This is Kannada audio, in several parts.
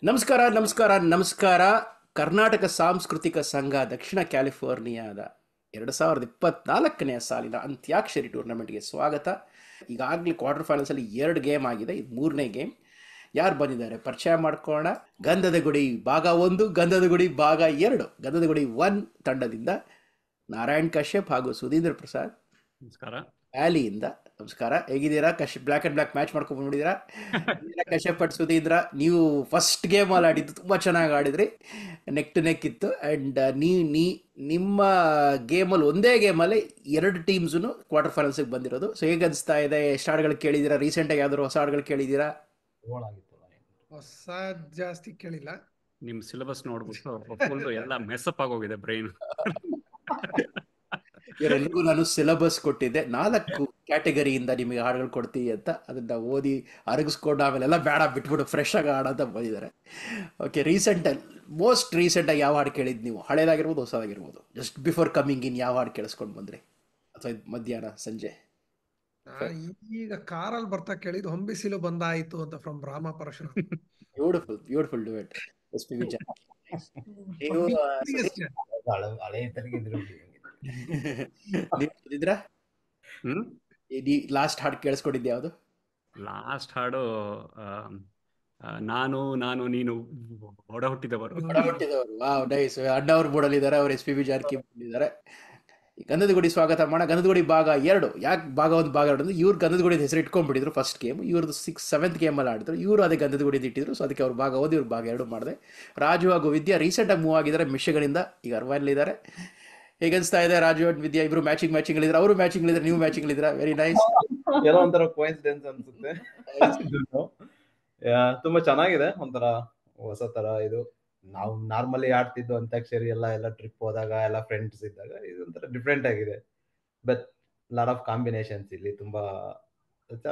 ನಮಸ್ಕಾರ ನಮಸ್ಕಾರ ನಮಸ್ಕಾರ. ಕರ್ನಾಟಕ ಸಾಂಸ್ಕೃತಿಕ ಸಂಘ ದಕ್ಷಿಣ ಕ್ಯಾಲಿಫೋರ್ನಿಯಾದ 2024ನೇ ಸಾಲಿನ ಅಂತ್ಯಾಕ್ಷರಿ ಟೂರ್ನಮೆಂಟ್ಗೆ ಸ್ವಾಗತ. ಈಗಾಗಲೇ ಕ್ವಾರ್ಟರ್ ಫೈನಲ್ಸಲ್ಲಿ 2 ಗೇಮ್ ಆಗಿದೆ, ಇದು 3ನೇ ಗೇಮ್. ಯಾರು ಬಂದಿದ್ದಾರೆ ಪರಿಚಯ ಮಾಡ್ಕೊಳ್ಳೋಣ. ಗಂಧದ ಗುಡಿ ಭಾಗ 1, ಗಂಧದ ಗುಡಿ ಭಾಗ 2. ಗಂಧದ ಗುಡಿ 1 ತಂಡದಿಂದ ನಾರಾಯಣ್ ಕಶ್ಯಪ್ ಹಾಗೂ ಸುಧೀಂದ್ರ ಪ್ರಸಾದ್. ನಮಸ್ಕಾರ. ವ್ಯಾಲಿಯಿಂದ ನಮಸ್ಕಾರ. ಹೇಗಿದ್ದೀರಾ? ಬ್ಲ್ಯಾಕ್ ಅಂಡ್ ಬ್ಲ್ಯಾಕ್ ಮ್ಯಾಚ್ ಮಾಡ್ಕೊಂಡು ಬಂದಿದ್ದೀರಾ? ಕಶ್ಯಪ್ ಅಂಡ್ ಸುಧೀಂದ್ರ, ನೀವು ಫಸ್ಟ್ ಗೇಮಲ್ಲಿ ಆಡಿದ್ದು ತುಂಬ ಚೆನ್ನಾಗಿ ಆಡಿದ್ರಿ, ನೆಕ್ ಟು ನೆಕ್ ಇತ್ತು. ಆ್ಯಂಡ್ ನಿಮ್ಮ ಗೇಮಲ್ಲಿ ಒಂದೇ ಗೇಮಲ್ಲಿ 2 ಟೀಮ್ಸೂ ಕ್ವಾರ್ಟರ್ ಫೈನಲ್ಸಿಗೆ ಬಂದಿರೋದು. ಸೊ ಹೇಗೆ ಅನಿಸ್ತಾ ಇದೆ? ಎಷ್ಟು ಹಾಡುಗಳು ಕೇಳಿದ್ದೀರಾ? ರೀಸೆಂಟಾಗಿ ಯಾವ್ದಾದ್ರು ಹೊಸ ಹಾಡುಗಳು ಕೇಳಿದ್ದೀರಾ? ಹೊಸ ಜಾಸ್ತಿ ಕೇಳಿಲ್ಲ. ನಿಮ್ ಸಿಲೆಬಸ್ ನೋಡ್ಬಿಟ್ಟು ಫುಲ್ ಎಲ್ಲ ಮೆಸ್ಅಪ್ ಆಗೋಗಿದೆ ಬ್ರೈನ್. ಇವರೆಲ್ಲರಿಗೂ ನಾನು ಸಿಲೆಬಸ್ ಕೊಟ್ಟಿದ್ದೆ, 4 ಕ್ಯಾಟಗರಿಯಿಂದ ನಿಮಗೆ ಹಾಡುಗಳು ಕೊಡ್ತೀವಿ ಅಂತ. ಅದನ್ನ ಓದಿ ಅರಗಿಸ್ಕೊಂಡು ಆಮೇಲೆಲ್ಲ ಬೇಡ ಬಿಟ್ಬಿಟ್ಟು ಫ್ರೆಶ್ ಆಗಿ ಹಾಡಂತ ಬಂದಿದ್ದಾರೆ. ಓಕೆ, ಮೋಸ್ಟ್ ರೀಸೆಂಟಾಗಿ ಯಾವ ಹಾಡು ಕೇಳಿದ್ದು ನೀವು? ಹಳೇದಾಗಿರ್ಬೋದು, ಹೊಸದಾಗಿರ್ಬೋದು. ಜಸ್ಟ್ ಬಿಫೋರ್ ಕಮಿಂಗ್ ಇನ್ ಯಾವ ಹಾಡು ಕೇಳಿಸ್ಕೊಂಡು ಬಂದ್ರಿ? ಅಥವಾ ಮಧ್ಯಾಹ್ನ ಸಂಜೆ? ಈಗ ಕಾರಲ್ಲಿ ಬರ್ತಾ ಕೇಳಿದ್ದು ಹೊಂಬಿಸಿಲು ಬಂದಾಯಿತು ಅಂತ from Rama Parashuram. Beautiful beautiful duet. S P V ನೀವು ಲಾಸ್ಟ್ ಹಾಡು ಕೇಳಿಸ್ಕೊಂಡಿದ್ದೆ ಯಾವುದು? ಲಾಸ್ಟ್ ಹಾಡು ನಾನು ನಾನು ನೀನು ಒಡ ಹುಟ್ಟಿದವರು. Wow, nice. ಅಣ್ಣವ್ರ ಬೋರ್ಡಲ್ಲಿದ್ದಾರೆ, ಅವ್ರು ಎಸ್ ಪಿ ಬಿ ಜಾರಕಿ ಬಂದಿದ್ದಾರೆ. ಗಂಧದ ಗುಡಿ ಸ್ವಾಗತ ಮಾಡೋಣ. ಗಂಧದ ಗುಡಿ ಭಾಗ 2. ಯಾಕೆ ಭಾಗ 1 ಭಾಗ 2 ಅಂದ್ರೆ ಇವ್ರು ಗಂಧದ ಗುಡಿ ಹೆಸರು ಇಟ್ಕೊಂಡ್ಬಿಟ್ಟಿದ್ರು ಫಸ್ಟ್ ಗೇಮ್. ಇವ್ರದ್ದು 7th ಗೇಮಲ್ಲಿ ಆಡಿದ್ರು, ಇವರು ಅದೇ ಗಂಧದ ಗುಡಿ ಇಟ್ಟಿದ್ರು. ಸೊ ಅದಕ್ಕೆ ಅವ್ರು ಭಾಗ 1, ಇವ್ರು ಭಾಗ 2 ಮಾಡಿದೆ. ರಾಜು ಹಾಗೂ ವಿದ್ಯಾ ರೀಸೆಂಟಾಗಿ ಮೂವ್ ಆಗಿದ್ದಾರೆ ಮಿಶಿಗನಿಂದ, ಈಗ ಅರ್ವೈನಲ್ಲಿದ್ದಾರೆ. ಹೇಗೆ ಅನಿಸ್ತಾ ಇದೆ? ರಾಜು ಅಂಡ್ ವಿದ್ಯಾ ಇಬ್ರು ಮ್ಯಾಚಿಂಗ್ ಇದ್ದಾರೆ, ಅವರು ಮ್ಯಾಚಿಂಗ್ ಇದ್ದಾರೆ, ನೀವು ಮ್ಯಾಚಿಂಗ್ ಇದ್ದೀರಾ. Very nice. ಏನೋ ಒಂಥರ ಕೋಇನ್ಸಿಡೆನ್ಸ್ ಅನ್ಸುತ್ತೆ. ತುಂಬಾ ಚೆನ್ನಾಗಿದೆ, ಒಂಥರ ಹೊಸ ತರ. ಇದು ನಾವು ನಾರ್ಮಲಿ ಆಡ್ತಿದ್ದು ಅಂತ್ಯಾಕ್ಷರಿ ಎಲ್ಲ ಟ್ರಿಪ್ ಹೋದಾಗ ಎಲ್ಲ ಫ್ರೆಂಡ್ಸ್ ಇದ್ದಾಗ ಇದೊಂಥರ ಡಿಫ್ರೆಂಟ್ ಆಗಿದೆ. ಬಟ್ ಲಾಟ್ ಆಫ್ ಕಾಂಬಿನೇಷನ್ಸ್ ಇಲ್ಲಿ ತುಂಬಾ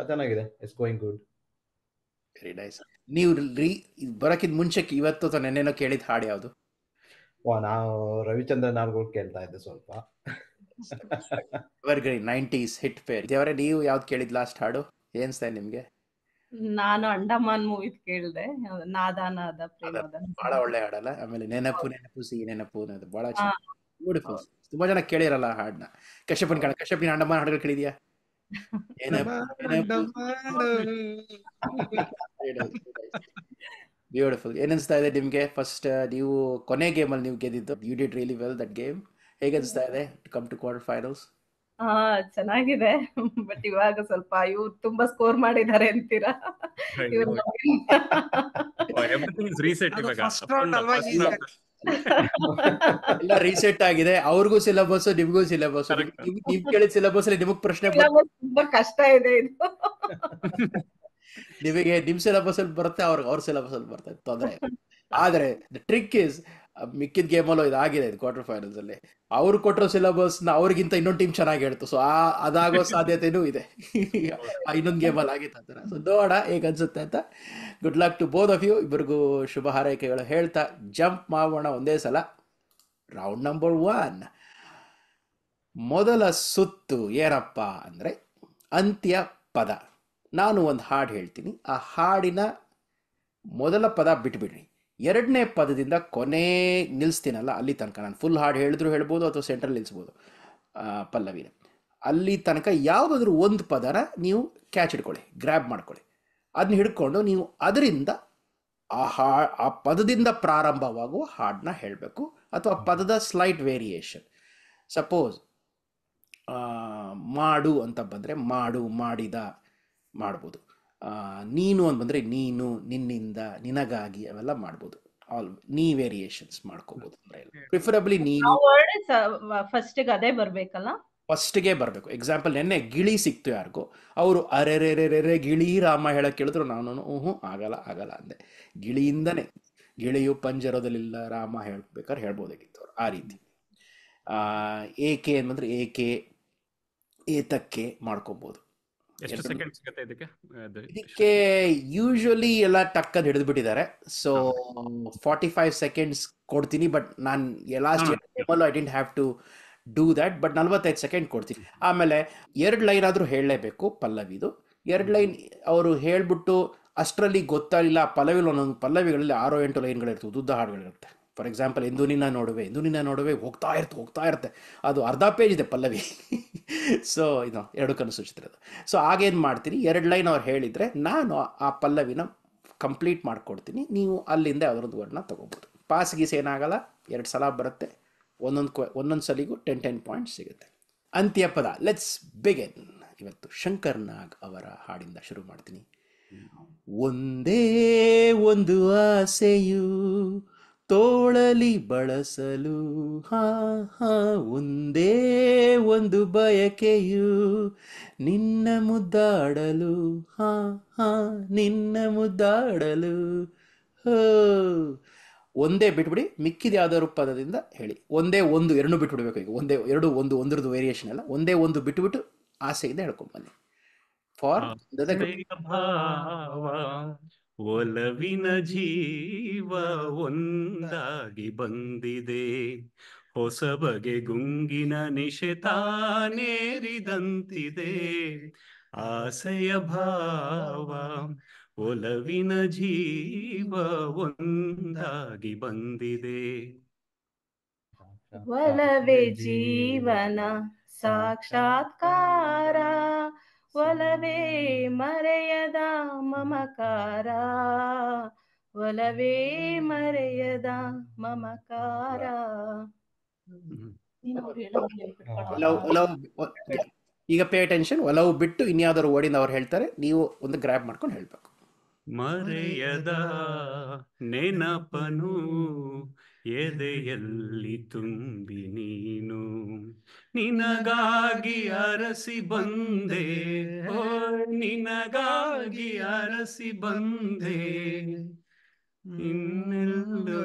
ಚೆನ್ನಾಗಿದೆ. It's going good. Very nice. ನೀವು ಬರೋಕ್ಕಿಂತ ಮುಂಚೆಕ್ಕೆ ಇವತ್ತು ಅಥವಾ ನೆನ್ನೆನೋ ಕೇಳಿದ ಹಾಡು ಯಾವುದು? ನಾವು ರವಿಚಂದ್ರನ್ ಹಾಡುಗಳು ಕೇಳ್ತಾ ಇದ್ದೆ ಸ್ವಲ್ಪ. Evergreen 90s hit pair. ದೇವರೇ, ನೀವು ಯಾವ್ದು ಕೇಳಿದ್ ಲಾಸ್ಟ್ ಹಾಡು? ಏನ್ಸ್ತಾ ನಿಮ್ಗೆ? ನಾನು ಅಂಡಮಾನ್ ಮೂವಿ ಕೇಳಿದೆ, ನಾದ ನಾದ ಪ್ರೇಮದ. ಬಹಳ ಒಳ್ಳೆ ಹಾಡಲ್ಲ. ಆಮೇಲೆ ನೆನಪು ನೆನಪು ಸಿಹಿ ನೆನಪು ಅನ್ನೋದು ಬಹಳ ಚೆನ್ನಾಗಿ, ಬ್ಯೂಟಿಫುಲ್. ತುಂಬಾ ಜನ ಕೇಳಿರಲ್ಲ ಆ ಹಾಡನ್ನ. ಕಶ್ಯಪಿನ ಅಂಡಮಾನ್ ಹಾಡುಗಳು ಕೇಳಿದ್ಯಾ? ಬ್ಯೂಟಿಫುಲ್. ಏನನ್ಸ್ತಾ ಇದೆ ನಿಮ್ಗೆ? ಫಸ್ಟ್ ನೀವು ಕೊನೆ ಗೇಮಲ್ಲಿ ನೀವು ಗೆದ್ದಿದ್ದು, you did really well that game. ಹೇಗೆ ಅನಿಸ್ತಾ ಇದೆ to come to quarter finals? ಚೆನ್ನಾಗಿದೆ. ಬಟ್ ಇವಾಗ ಸ್ವಲ್ಪ ಇವ್ರು ತುಂಬಾ ಸ್ಕೋರ್ ಮಾಡಿದ್ದಾರೆ ಅಂತೀರಾ? ಎಲ್ಲ ರೀಸೆಟ್ ಆಗಿದೆ, ಅವ್ರಿಗೂ ಸಿಲೆಬಸ್, ನಿಮ್ಗೂ ಸಿಲೆಬಸ್. ನೀವ್ ಕೇಳಿದ ಸಿಲೆಬಸ್ ಅಲ್ಲಿ ನಿಮಗ್ ಪ್ರಶ್ನೆ ತುಂಬಾ ಕಷ್ಟ ಇದೆ ಇದು. ನಿಮಗೆ ನಿಮ್ ಸಿಲೆಬಸ್ ಅಲ್ಲಿ ಬರುತ್ತೆ, ಅವ್ರ ಸಿಲೆಬಸ್ ಅಲ್ಲಿ ಬರುತ್ತೆ, ತೊಂದರೆ. ಆದ್ರೆ ದ ಟ್ರಿಕ್ ಇಸ್, ಮಿಕ್ಕಿದ ಗೇಮಲ್ಲೂ ಇದಾಗಿದೆ ಇದು ಕ್ವಾರ್ಟರ್ ಫೈನಲ್ಸ್ ಅಲ್ಲಿ. ಅವ್ರು ಕೊಟ್ಟಿರೋ ಸಿಲೆಬಸ್ ನ ಅವ್ರಿಗಿಂತ ಇನ್ನೊಂದು ಟೀಮ್ ಚೆನ್ನಾಗಿ ಹೇಳ್ತು. ಸೊ ಅದಾಗೋ ಸಾಧ್ಯತೆನೂ ಇದೆ. ಇನ್ನೊಂದು ಗೇಮಲ್ಲಿ ಆಗಿತ್ತು ಆ ಥರ. ಸೊ ನೋಡ ಹೇಗೆ ಅನ್ಸುತ್ತೆ ಅಂತ. Good luck to both of you. ಇಬ್ಬರಿಗೂ ಶುಭ ಹಾರೈಕೆಗಳು ಹೇಳ್ತಾ ಜಂಪ್ ಮಾಡೋಣ ಒಂದೇ ಸಲ. ರೌಂಡ್ ನಂಬರ್ 1, ಮೊದಲ ಸುತ್ತು ಏನಪ್ಪ ಅಂದರೆ ಅಂತ್ಯ ಪದ. ನಾನು ಒಂದು ಹಾಡು ಹೇಳ್ತೀನಿ, ಆ ಹಾಡಿನ ಮೊದಲ ಪದ ಬಿಟ್ಬಿಡ್ರಿ, 2ನೇ ಪದದಿಂದ ಕೊನೆ ನಿಲ್ಲಿಸ್ತೀನಲ್ಲ ಅಲ್ಲಿ ತನಕ, ನಾನು ಫುಲ್ ಹಾಡು ಹೇಳಿದ್ರು ಹೇಳ್ಬೋದು ಅಥವಾ ಸೆಂಟ್ರಲ್ಲಿ ನಿಲ್ಲಿಸ್ಬೋದು ಪಲ್ಲವಿನ. ಅಲ್ಲಿ ತನಕ ಯಾವುದಾದ್ರೂ ಒಂದು ಪದನ ನೀವು ಕ್ಯಾಚ್ ಹಿಡ್ಕೊಳ್ಳಿ, ಗ್ರ್ಯಾಬ್ ಮಾಡ್ಕೊಳ್ಳಿ. ಅದನ್ನ ಹಿಡ್ಕೊಂಡು ನೀವು ಅದರಿಂದ ಆ ಪದದಿಂದ ಪ್ರಾರಂಭವಾಗುವ ಹಾಡನ್ನ ಹೇಳಬೇಕು, ಅಥವಾ ಪದದ ಸ್ಲೈಟ್ ವೇರಿಯೇಷನ್. ಸಪೋಸ್ ಮಾಡು ಅಂತ ಬಂದರೆ ಮಾಡು, ಮಾಡಿದ ಮಾಡ್ಬೋದು. ನೀನು ಅಂತ ಬಂದರೆ ನೀನು, ನಿನ್ನಿಂದ, ನಿನಗಾಗಿ, ಅವೆಲ್ಲ ಮಾಡ್ಬೋದು. ನೀ ವೇರಿಯೇಷನ್ಸ್ ಮಾಡ್ಕೋಬಹುದು. ಪ್ರಿಫರಬಲಿ ನೀನು ಫಸ್ಟಿಗೆ ಅದೇ ಬರ್ಬೇಕಲ್ಲ, ಫಸ್ಟ್ಗೆ ಬರಬೇಕು. ಎಕ್ಸಾಂಪಲ್, ನೆನ್ನೆ ಗಿಳಿ ಸಿಕ್ತು ಯಾರಿಗೂ, ಅವರು ಅರೆರೆರೆರೆ ಗಿಳಿ ರಾಮ ಹೇಳಕ್ಕೆ ಕೇಳಿದ್ರು, ನಾನು ಆಗಲ್ಲ ಅಂದೆ. ಗಿಳಿಯಿಂದನೇ, ಗಿಳಿಯು ಪಂಜರದಲ್ಲಿಲ್ಲ ರಾಮ ಹೇಳ್ಬೇಕಾದ್ರೆ ಹೇಳ್ಬೋದಾಗಿತ್ತು ಅವ್ರು ಆ ರೀತಿ. ಏಕೆ ಅಂತಂದ್ರೆ ಏಕೆ, ಏತಕ್ಕೆ ಮಾಡ್ಕೋಬಹುದು. ಇದಕ್ಕೆ ಯೂಶಲಿ ಎಲ್ಲ ಟಕ್ಕದ್ ಹಿಡಿದು ಬಿಟ್ಟಿದ್ದಾರೆ. ಸೊ 45 ಸೆಕೆಂಡ್ಸ್ ಕೊಡ್ತೀನಿ, ಬಟ್ ನಾನು last I didn't have to do that. But 45 second ಕೊಡ್ತೀನಿ. ಆಮೇಲೆ 2 ಲೈನ್ ಆದರೂ ಹೇಳಲೇಬೇಕು ಪಲ್ಲವಿದು. 2 ಲೈನ್ ಅವರು ಹೇಳ್ಬಿಟ್ಟು ಅಷ್ಟರಲ್ಲಿ ಗೊತ್ತಾಗಲಿಲ್ಲ, ಪಲ್ಲವಿಲಿ ಒಂದೊಂದು ಪಲ್ಲವಿಗಳಲ್ಲಿ 6-8 ಲೈನ್ಗಳಿರ್ತವೆ, ಉದ್ದ ಹಾಡುಗಳಿರುತ್ತೆ. ಫಾರ್ ಎಕ್ಸಾಂಪಲ್, ಎಂದು ನಿನ್ನ ನೋಡುವೆ ಹೋಗ್ತಾ ಇರುತ್ತೆ, ಅದು ಅರ್ಧ ಪೇಜ್ ಇದೆ ಪಲ್ಲವಿ. ಸೊ ಇದು 2 ಕನಸು ಸೂಚಿಸಿರೋದು. ಸೊ ಆಗೇನು ಮಾಡ್ತೀನಿ, 2 ಲೈನ್ ಅವ್ರು ಹೇಳಿದರೆ ನಾನು ಆ ಪಲ್ಲವಿನ ಕಂಪ್ಲೀಟ್ ಮಾಡಿಕೊಡ್ತೀನಿ, ನೀವು ಅಲ್ಲಿಂದ ಅದರದ್ದು ವರ್ಡ್ನ ತೊಗೋಬೋದು. ಪಾಸ್ ಗೀಸ್ ಏನಾಗಲ್ಲ, 2 ಸಲ ಬರುತ್ತೆ, ಒಂದೊಂದು ಸಲಿಗೂ 10 ಪಾಯಿಂಟ್ಸ್ ಸಿಗುತ್ತೆ. ಅಂತ್ಯಪದ, ಲೆಟ್ಸ್ ಬಿಗಿನ್. ಇವತ್ತು ಶಂಕರ್ ನಾಗ್ ಅವರ ಹಾಡಿಂದ ಶುರು ಮಾಡ್ತೀನಿ. ಒಂದೇ ಒಂದು ಆಸೆಯು ತೋಳಲಿ ಬಳಸಲು, ಒಂದೇ ಒಂದು ಬಯಕೆಯು ನಿನ್ನ ಮುದ್ದಾಡಲು, ನಿನ್ನ ಮುದ್ದಾಡಲು. ಒಂದೇ ಬಿಟ್ಬಿಡಿ, ಮಿಕ್ಕಿದ ಯಾವ್ದಾದ್ರು ಪದದಿಂದ ಹೇಳಿ. ಒಂದೇ ಒಂದು 2 ಬಿಟ್ಬಿಡ್ಬೇಕು. ಈಗ ಒಂದ್ರದ್ದು ವೇರಿಯೇಷನ್ ಅಲ್ಲ, ಒಂದೇ ಒಂದು ಬಿಟ್ಬಿಟ್ಟು ಆಸೆಯಿಂದ ಹೇಳ್ಕೊಂಬನ್ನಿ. ಫಾರ್ ಭಾವ ಒಲವಿನ ಜೀವ ಒಂದಾಗಿ ಬಂದಿದೆ, ಹೊಸ ಬಗೆ ಗುಂಗಿನ ನಿಶೆತಾನೇರಿದಂತಿದೆ. ಆಸೆಯ ಭಾವ ಒಲವಿನ ಜೀವ ಒಂದಾಗಿ ಬಂದಿದೆ. ಒಲವೇ ಜೀವನ ಸಾಕ್ಷಾತ್ಕಾರ, ಒಲವೇ ಮರೆಯದ ಮಮಕಾರ, ಒಲವೇ ಮರೆಯದ ಮಮಕಾರ. ಈಗ ಪೇ ಅಟೆನ್ಷನ್. ಒಲವು ಬಿಟ್ಟು ಇನ್ಯಾವುದಾದ್ರು ವರ್ಡಿಂದ ಅವ್ರು ಹೇಳ್ತಾರೆ, ನೀವು ಒಂದು ಗ್ರ್ಯಾಬ್ ಮಾಡ್ಕೊಂಡು ಹೇಳ್ಬೇಕು. ಮರೆಯದ ನೆನಪನು ಎದೆಯಲ್ಲಿ ತುಂಬಿ ನೀನು, ನಿನಗಾಗಿ ಅರಸಿ ಬಂದೆ, ನಿನಗಾಗಿ ಅರಸಿ ಬಂದೆ, ಇನ್ನೆಲ್ಲೋ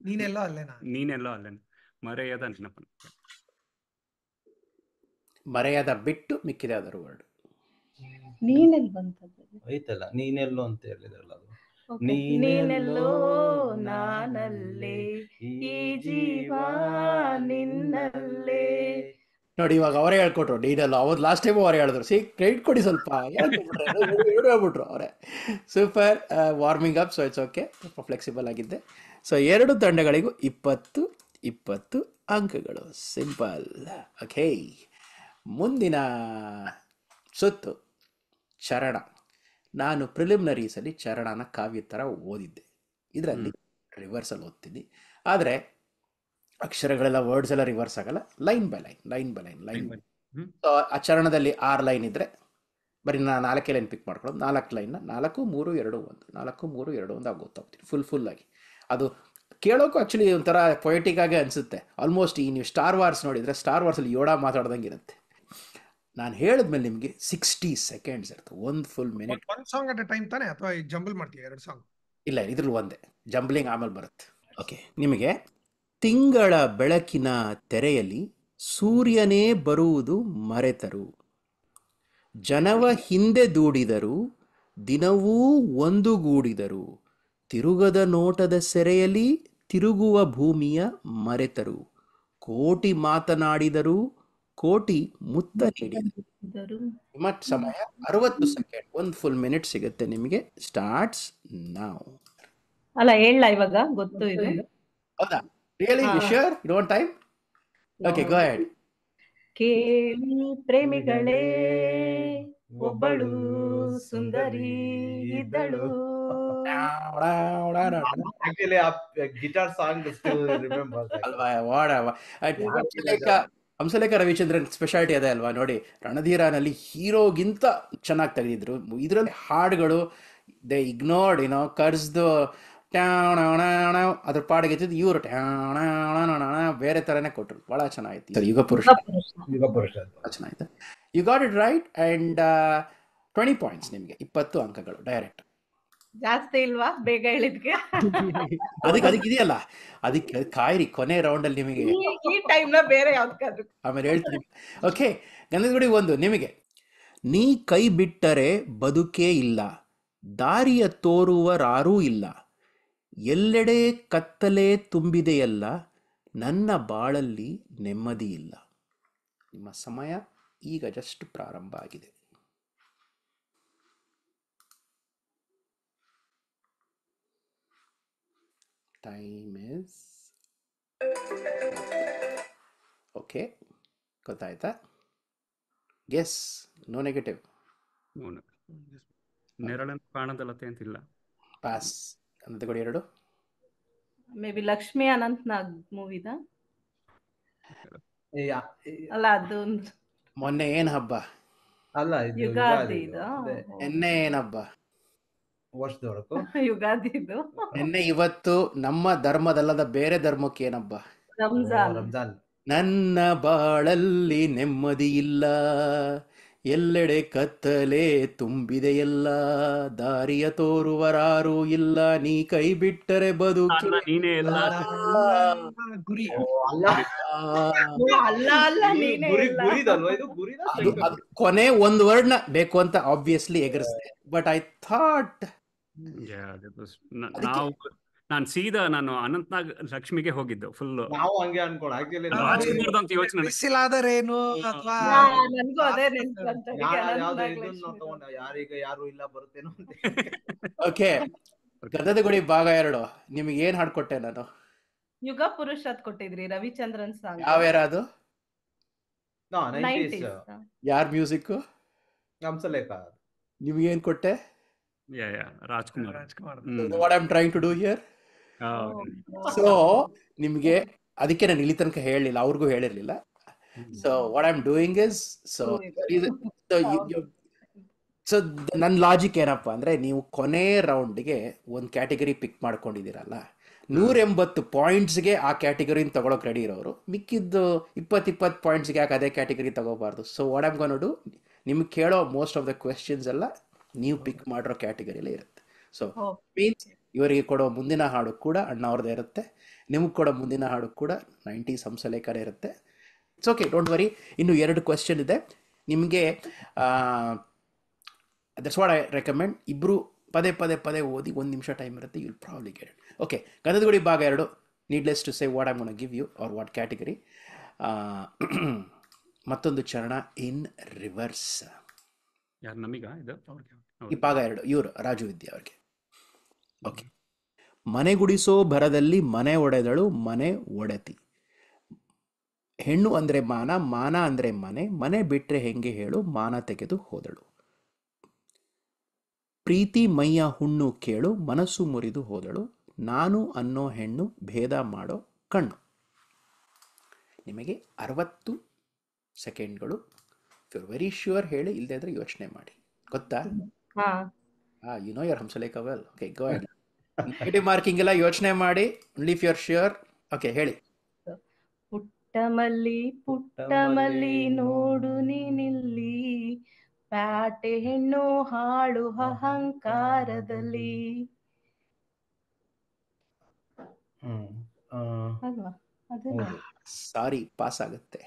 ನೀನೆಲ್ಲೋ ಅಲ್ಲೇನಾ, ನೀನೆಲ್ಲೋ ಅಲ್ಲೇನ. ಮರೆಯದ ನೆನಪನು, ಮರೆಯದ ಬಿಟ್ಟು ಮಿಕ್ಕಿದ ಯಾವ್ದಾದ್ರು ವರ್ಡ್. ನೀನೆಲ್ಲಿ ಬಂತದ್ದು? ಐತಲ್ಲ, ನೀನೆಲ್ಲೋ ಅಂತ ಹೇಳಿದ್ರಲ್ಲ ಅದು. ನೀನೆಲ್ಲೋ ನಾನಲ್ಲೇ, ಈ ಜೀವ ನಿನ್ನಲ್ಲೇ. ನೋಡಿ, ಇವಾಗ ಅವರೇ ಹೇಳ್ಕೊಟ್ರು ನೀನೆಲ್ಲ. ಅವತ್ತು ಲಾಸ್ಟ್ ಟೈಮ್ ಅವರೇ ಹೇಳಿದ್ರು. ಕ್ರೆಡಿಟ್ ಕೊಡಿ ಸ್ವಲ್ಪ. ಹೇಳ್ಬಿಟ್ರು ಅವರೇ. Super warming up. So it's okay, ಸ್ವಲ್ಪ ಫ್ಲೆಕ್ಸಿಬಲ್ ಆಗಿದ್ದೆ. ಸೊ 2 ತಂಡಗಳಿಗೂ 20 ಅಂಕಗಳು. ಸಿಂಪಲ್. ಓಕೆ, ಮುಂದಿನ ಸುತ್ತು ಚರಣ. ನಾನು ಪ್ರಿಲಿಮಿನರೀಸಲ್ಲಿ ಚರಣನ ಕಾವ್ಯ ಥರ ಓದಿದ್ದೆ. ಇದರಲ್ಲಿ ರಿವರ್ಸಲ್ಲಿ ಓದ್ತೀನಿ. ಆದರೆ ಅಕ್ಷರಗಳೆಲ್ಲ, ವರ್ಡ್ಸ್ ಎಲ್ಲ ರಿವರ್ಸ್ ಆಗಲ್ಲ, ಲೈನ್ ಬೈ ಲೈನ್. ಸೊ ಆ ಚರಣದಲ್ಲಿ 6 ಲೈನ್ ಇದ್ದರೆ ಬರೀ ನಾನು 4 ಲೈನ್ ಪಿಕ್ ಮಾಡ್ಕೊಳ್ಳೋದು. 4 ಲೈನ್ನ 4, 3, 2, 1, 4, 3, 2, 1 ಆಗಿ ಗೊತ್ತಾಗ್ತೀನಿ ಫುಲ್ ಆಗಿ. ಅದು ಕೇಳೋಕ್ಕೂ ಆ್ಯಕ್ಚುಲಿ ಒಂಥರ ಪೊಯೆಟಿಕ್ ಆಗಿ ಅನಿಸುತ್ತೆ. ಆಲ್ಮೋಸ್ಟ್ ಈ ನೀವು ಸ್ಟಾರ್ ವಾರ್ಸ್ ನೋಡಿದರೆ, ಸ್ಟಾರ್ ವಾರ್ಸಲ್ಲಿ ಯೋಡ ಮಾತಾಡ್ದಂಗೆ ಇರುತ್ತೆ. ನಾನು ಹೇಳಿದ್ಮೇಲೆ ನಿಮಗೆ 60 ಸೆಕೆಂಡ್ಸ್ ಇರುತ್ತೆ, 1 ಫುಲ್ ಮಿನಿಟ್. ಒಂದು ಸಾಂಗ್ ಅಟ್ ಎ ಟೈಮ್ ತಾನೆ, ಅಥವಾ ಜಂಬಲ್ ಮಾಡ್ತೀಯ 2 ಸಾಂಗ್? ಇಲ್ಲ, ಇದ್ರಲ್ಲಿ ಒಂದೇ, ಜಂಬ್ಲಿಂಗ್ ಆಮೇಲೆ ಬರುತ್ತೆ. ಓಕೆ, ನಿಮಗೆ ತಿಂಗಳ ಬೆಳಕಿನ ತೆರೆಯಲ್ಲಿ ಸೂರ್ಯನೇ ಬರುವುದು ಮರೆತರು, ಜನವ ಹಿಂದೆ ದೂಡಿದರು, ದಿನವೂ ಒಂದುಗೂಡಿದರು, ತಿರುಗದ ನೋಟದ ಸೆರೆಯಲ್ಲಿ ತಿರುಗುವ ಭೂಮಿಯ ಮರೆತರು, ಕೋಟಿ ಮಾತನಾಡಿದರು, ಕೋಟಿ ಮುತ್ತ ನೀಡಿದರು. ನಿಮ್ಮ ಸಮಯ 60 ಸೆಕೆಂಡ್, 1 ಫುಲ್ ಮಿನಿಟ್ ಸಿಗುತ್ತೆ ನಿಮಗೆ. ಸ್ಟಾರ್ಟ್ಸ್ ನಾವ್. ಅಲ್ಲ, ಹೇಳ ಇವಾಗ ಗೊತ್ತು ಇದು. ಹೌದಾ? Really sure? You don't time? Okay, go ahead. ಕೇಳಿ ಪ್ರೇಮಿಗಳೇ, ಒಬ್ಬಳು ಸುಂದರಿ ಇದ್ದಳು. Actually, guitar song still remember. ಅಲ್ವಾ? ಹಂಸಲೇಖ ರವಿಚಂದ್ರನ್ ಸ್ಪೆಷಾಲಿಟಿ ಅದೇ ಅಲ್ವಾ? ನೋಡಿ, ರಣಧೀರನಲ್ಲಿ ಹೀರೋಗಿಂತ ಚೆನ್ನಾಗಿ ತೆಗೆದಿದ್ರು. ಇದರಲ್ಲಿ ಹಾಡುಗಳು ದೇ ಇಗ್ನೋರ್ಡ್, ಕರ್ಸ್ದು ಅದ್ರ ಪಾಡಿಗೆ ಇವರು ಬೇರೆ ಥರನೇ ಕೊಟ್ಟರು. ಭಾಳ ಚೆನ್ನಾಗಿತ್ತು. ಯುಗ ಪುರುಷ ಚೆನ್ನಾಗಿತ್ತು. You got it right. And 20 points ನಿಮಗೆ, 20 ಅಂಕಗಳು ಡೈರೆಕ್ಟ್. ಜಾಸ್ತಿ ಇಲ್ವಾ ಬೇಗ ಹೇಳಿದ್ಕೆ? ಅದಕ್ಕೆ ಇದೆಯಲ್ಲ, ಅದಕ್ಕೆ ಕಾಯಿರಿ, ಕೊನೆ ರೌಂಡಲ್ಲಿ ನಿಮಗೆ ಈ ಟೈಮ್ನ ಬೇರೆ ಯಾವ್ದಕ್ಕಾದ್ರು ಆಮೇಲೆ ಹೇಳ್ತೀನಿ. ಓಕೆ, ಗಂಧಗುಡಿ 1 ನಿಮಗೆ. ನೀ ಕೈ ಬಿಟ್ಟರೆ ಬದುಕೇ ಇಲ್ಲ, ದಾರಿಯ ತೋರುವರಾರೂ ಇಲ್ಲ, ಎಲ್ಲೆಡೆ ಕತ್ತಲೆ ತುಂಬಿದೆಯಲ್ಲ, ನನ್ನ ಬಾಳಲ್ಲಿ ನೆಮ್ಮದಿ ಇಲ್ಲ. ನಿಮ್ಮ ಸಮಯ ಈಗ ಜಸ್ಟ್ ಪ್ರಾರಂಭ ಆಗಿದೆ. ಟೈಮ್ ಇಸ್ ಓಕೆ, ಗೊತ್ತಾಯ್ತಾ? Guess, no negative. ಅವನು ನೆರಳನ್ನು ಕಾಣದಲತೆ ಅಂತಿಲ್ಲ. ಪಾಸ್. ಅಂತ ಕೊಡಿ 2. ಮೇ ಬಿ ಲಕ್ಷ್ಮಿ ಅನಂತ್ ನಾಗ್ ಮೂವಿದ ಯಾ- ಅಲ್ಲ, ಅದು ಮೊನ್ನೆ ಏನು ಹಬ್ಬ? ಅಲ್ಲ, ಇದು ಯುಗಾದಿ ಯುಗಾದಿದು. ಇದು. ಅದೇ ನಿನ್ನೆ ಏನು ಹಬ್ಬ? ವರ್ಷದೊಳಕು ಯುಗಾದಿದು ನಿನ್ನೆ ಇವತ್ತು ನಮ್ಮ ಧರ್ಮದಲ್ಲದ ಬೇರೆ ಧರ್ಮಕ್ಕೆ ಏನಬ್ಬ? ರಂಜಾನ್. ರಂಜಾನ್. ನನ್ನ ಬಾಳಲ್ಲಿ ನೆಮ್ಮದಿ ಇಲ್ಲ, ಎಲ್ಲೆಡೆ ಕತ್ತಲೆ ತುಂಬಿದೆಯಲ್ಲ, ದಾರಿಯ ತೋರುವರಾರೂ ಇಲ್ಲ, ನೀ ಕೈ ಬಿಟ್ಟರೆ ಬದುಕಿ ಅಲ್ಲ, ನೀನೇ ಎಲ್ಲ. ಗುರಿ. ಅಲ್ಲ, ಅಲ್ಲ, ನೀನೇ ಗುರಿ ಎಲ್ಲ. ಗುರಿದಲ್ವಾ ಇದು? ಗುರಿದ ಅದು ಕೊನೆ ಒಂದು ವರ್ಡ್ನ ಬೇಕು ಅಂತ ಆಬ್ವಿಯಸ್ಲಿ ಎಗರಿಸಿದೆ, but I thought Yeah, that was- ಅದಕ್ಕೆ- ನಾನು ಸೀದಾ ಅನಂತ್ನಾಗ್ ಲಕ್ಷ್ಮಿಗೆ ಹೋಗಿದ್ದು ಫುಲ್. ನಾವು ಹಂಗೆ ಅನ್ಕೊಂಡು ಆಕ್ಚುಲಿ ರಾಜ್ಕುಮಾರ್ದು ಅಂತ ಯೋಚನೆ. ಬಿಸಿಲಾದರೇನು ಅಥವಾ ನನ್ಗೂ ಅದೇ ನೆನ್ಪು ಬಂತು. ಯಾವ್ದೋ ಇದನ್ನ ತಗೊಂಡ ಯಾರೀಗ ಯಾರು ಇಲ್ಲ ಬರುತ್ತೇನೋ ಅಂತ. ಓಕೆ, ಗದದ ಗುಡಿ ಭಾಗ 2 ನಿಮಗೆ ಏನ್ ಹಾಡ್ಕೊಟ್ಟೆ ನಾನು? ಯುಗ ಪುರುಷ್ ಅದ್ ಕೊಟ್ಟಿದ್ರಿ, ರವಿಚಂದ್ರನ್ ಸಾಂಗ್. ಯಾವ್ಯಾರ ಅದು? No, 90s. 90s. ಯಾರ್ ಮ್ಯೂಸಿಕ್? ಹಂಸಲೇಖ. ನಿಮ್ಗೆ ಏನ್ ಕೊಟ್ಟೆ? Rajkumar. Rajkumar. What I am trying to do here. So ನಿಮ್ಗೆ ಅದಕ್ಕೆ ನಾನು ಇಲ್ಲಿ ತನಕ ಹೇಳಿಲ್ಲ, ಅವ್ರಿಗೂ ಹೇಳಿರ್ಲಿಲ್ಲ. So what I am doing is, so ನನ್ನ ಲಾಜಿಕ್ ಏನಪ್ಪ ಅಂದ್ರೆ, ನೀವು ಕೊನೆ ರೌಂಡ್ಗೆ ಒಂದು ಕ್ಯಾಟಗರಿ ಪಿಕ್ ಮಾಡ್ಕೊಂಡಿದ್ದೀರಲ್ಲ, 180 ಪಾಯಿಂಟ್ಸ್ಗೆ ಆ ಕ್ಯಾಟಗರಿನ ತಗೊಳಕ್ ರೆಡಿ ಇರೋರು, ಮಿಕ್ಕಿದ್ದು 20 ಪಾಯಿಂಟ್ಸ್ಗೆ ಯಾಕೆ ಅದೇ ಕ್ಯಾಟಗರಿ ತಗೋಬಾರ್ದು? So what I'm gonna do, ನಿಮ್ಗೆ ಕೇಳೋ ಮೋಸ್ಟ್ ಆಫ್ ದ ಕ್ವೆಶ್ಚನ್ಸ್ ಎಲ್ಲ ನೀವು ಪಿಕ್ ಮಾಡಿರೋ ಕ್ಯಾಟಗರಿಯಲ್ಲೇ ಇರುತ್ತೆ. ಸೊ ಮೀನ್ಸ್ ಇವರಿಗೆ ಕೊಡೋ ಮುಂದಿನ ಹಾಡು ಕೂಡ ಅಣ್ಣ ಅವ್ರದ್ದೇ ಇರುತ್ತೆ, ನಿಮಗೆ ಕೊಡೋ ಮುಂದಿನ ಹಾಡು ಕೂಡ 90s ಹಂಸಲೇಖನೇ ಇರುತ್ತೆ. It's okay, don't worry. ಇನ್ನು 2 ಕ್ವೆಶ್ಚನ್ ಇದೆ ನಿಮಗೆ. That's what I recommend. ಇಬ್ಬರು ಪದೇ ಓದಿ 1 ನಿಮಿಷ ಟೈಮ್ ಇರುತ್ತೆ, you will probably get it. Okay, ಗದದ ಗುಡಿ ಭಾಗ 2. Needless to say what I gonna give you or what category. ಮತ್ತೊಂದು ಚರಣ ಇನ್ ರಿವರ್ಸ್. ಯಾರು ನಮೀಗ ಇದು? ಈ ಭಾಗ 2 ಇವರು ರಾಜು ವಿದ್ಯಾ ಅವ್ರಿಗೆ. ಓಕೆ. ಮನೆ ಗುಡಿಸೋ ಭರದಲ್ಲಿ ಮನೆ ಒಡೆದಳು ಮನೆ ಒಡೆತಿ, ಹೆಣ್ಣು ಅಂದ್ರೆ ಮಾನ, ಮಾನ ಅಂದ್ರೆ ಮನೆ, ಮನೆ ಬಿಟ್ರೆ ಹೆಂಗೆ ಹೇಳು, ಮಾನ ತೆಗೆದು ಹೋದಳು, ಪ್ರೀತಿ ಮೈಯ ಹುಣ್ಣು ಕೇಳು, ಮನಸ್ಸು ಮುರಿದು ಹೋದಳು, ನಾನು ಅನ್ನೋ ಹೆಣ್ಣು ಭೇದ ಮಾಡೋ ಕಣ್ಣು. ನಿಮಗೆ 60 ಸೆಕೆಂಡ್ಗಳು. ಇಫ್ ಯು ವೆರಿ ಶ್ಯೂರ್ ಹೇಳಿ, ಇಲ್ಲದೆ ಇದ್ರೆ ಯೋಚನೆ ಮಾಡಿ. ಗೊತ್ತಾ? You know your Hamsalekha well. Okay, go ahead. Negative marking ಎಲ್ಲ ಯೋಚನೆ ಮಾಡಿ, only if you are sure. Okay, ಹೇಳಿ. ಪುಟ್ಟಮಲ್ಲಿ ನೋಡು ನೀನಿಲ್ಲಿ, ಪ್ಯಾಟೆ ಹೆಣ್ಣು ಹಾಳು ಅಹಂಕಾರದಲ್ಲಿ. ಅಲ್ವಾ? ಅದಲ್ಲ. ಸಾರಿ, ಪಾಸ್ ಆಗುತ್ತೆ.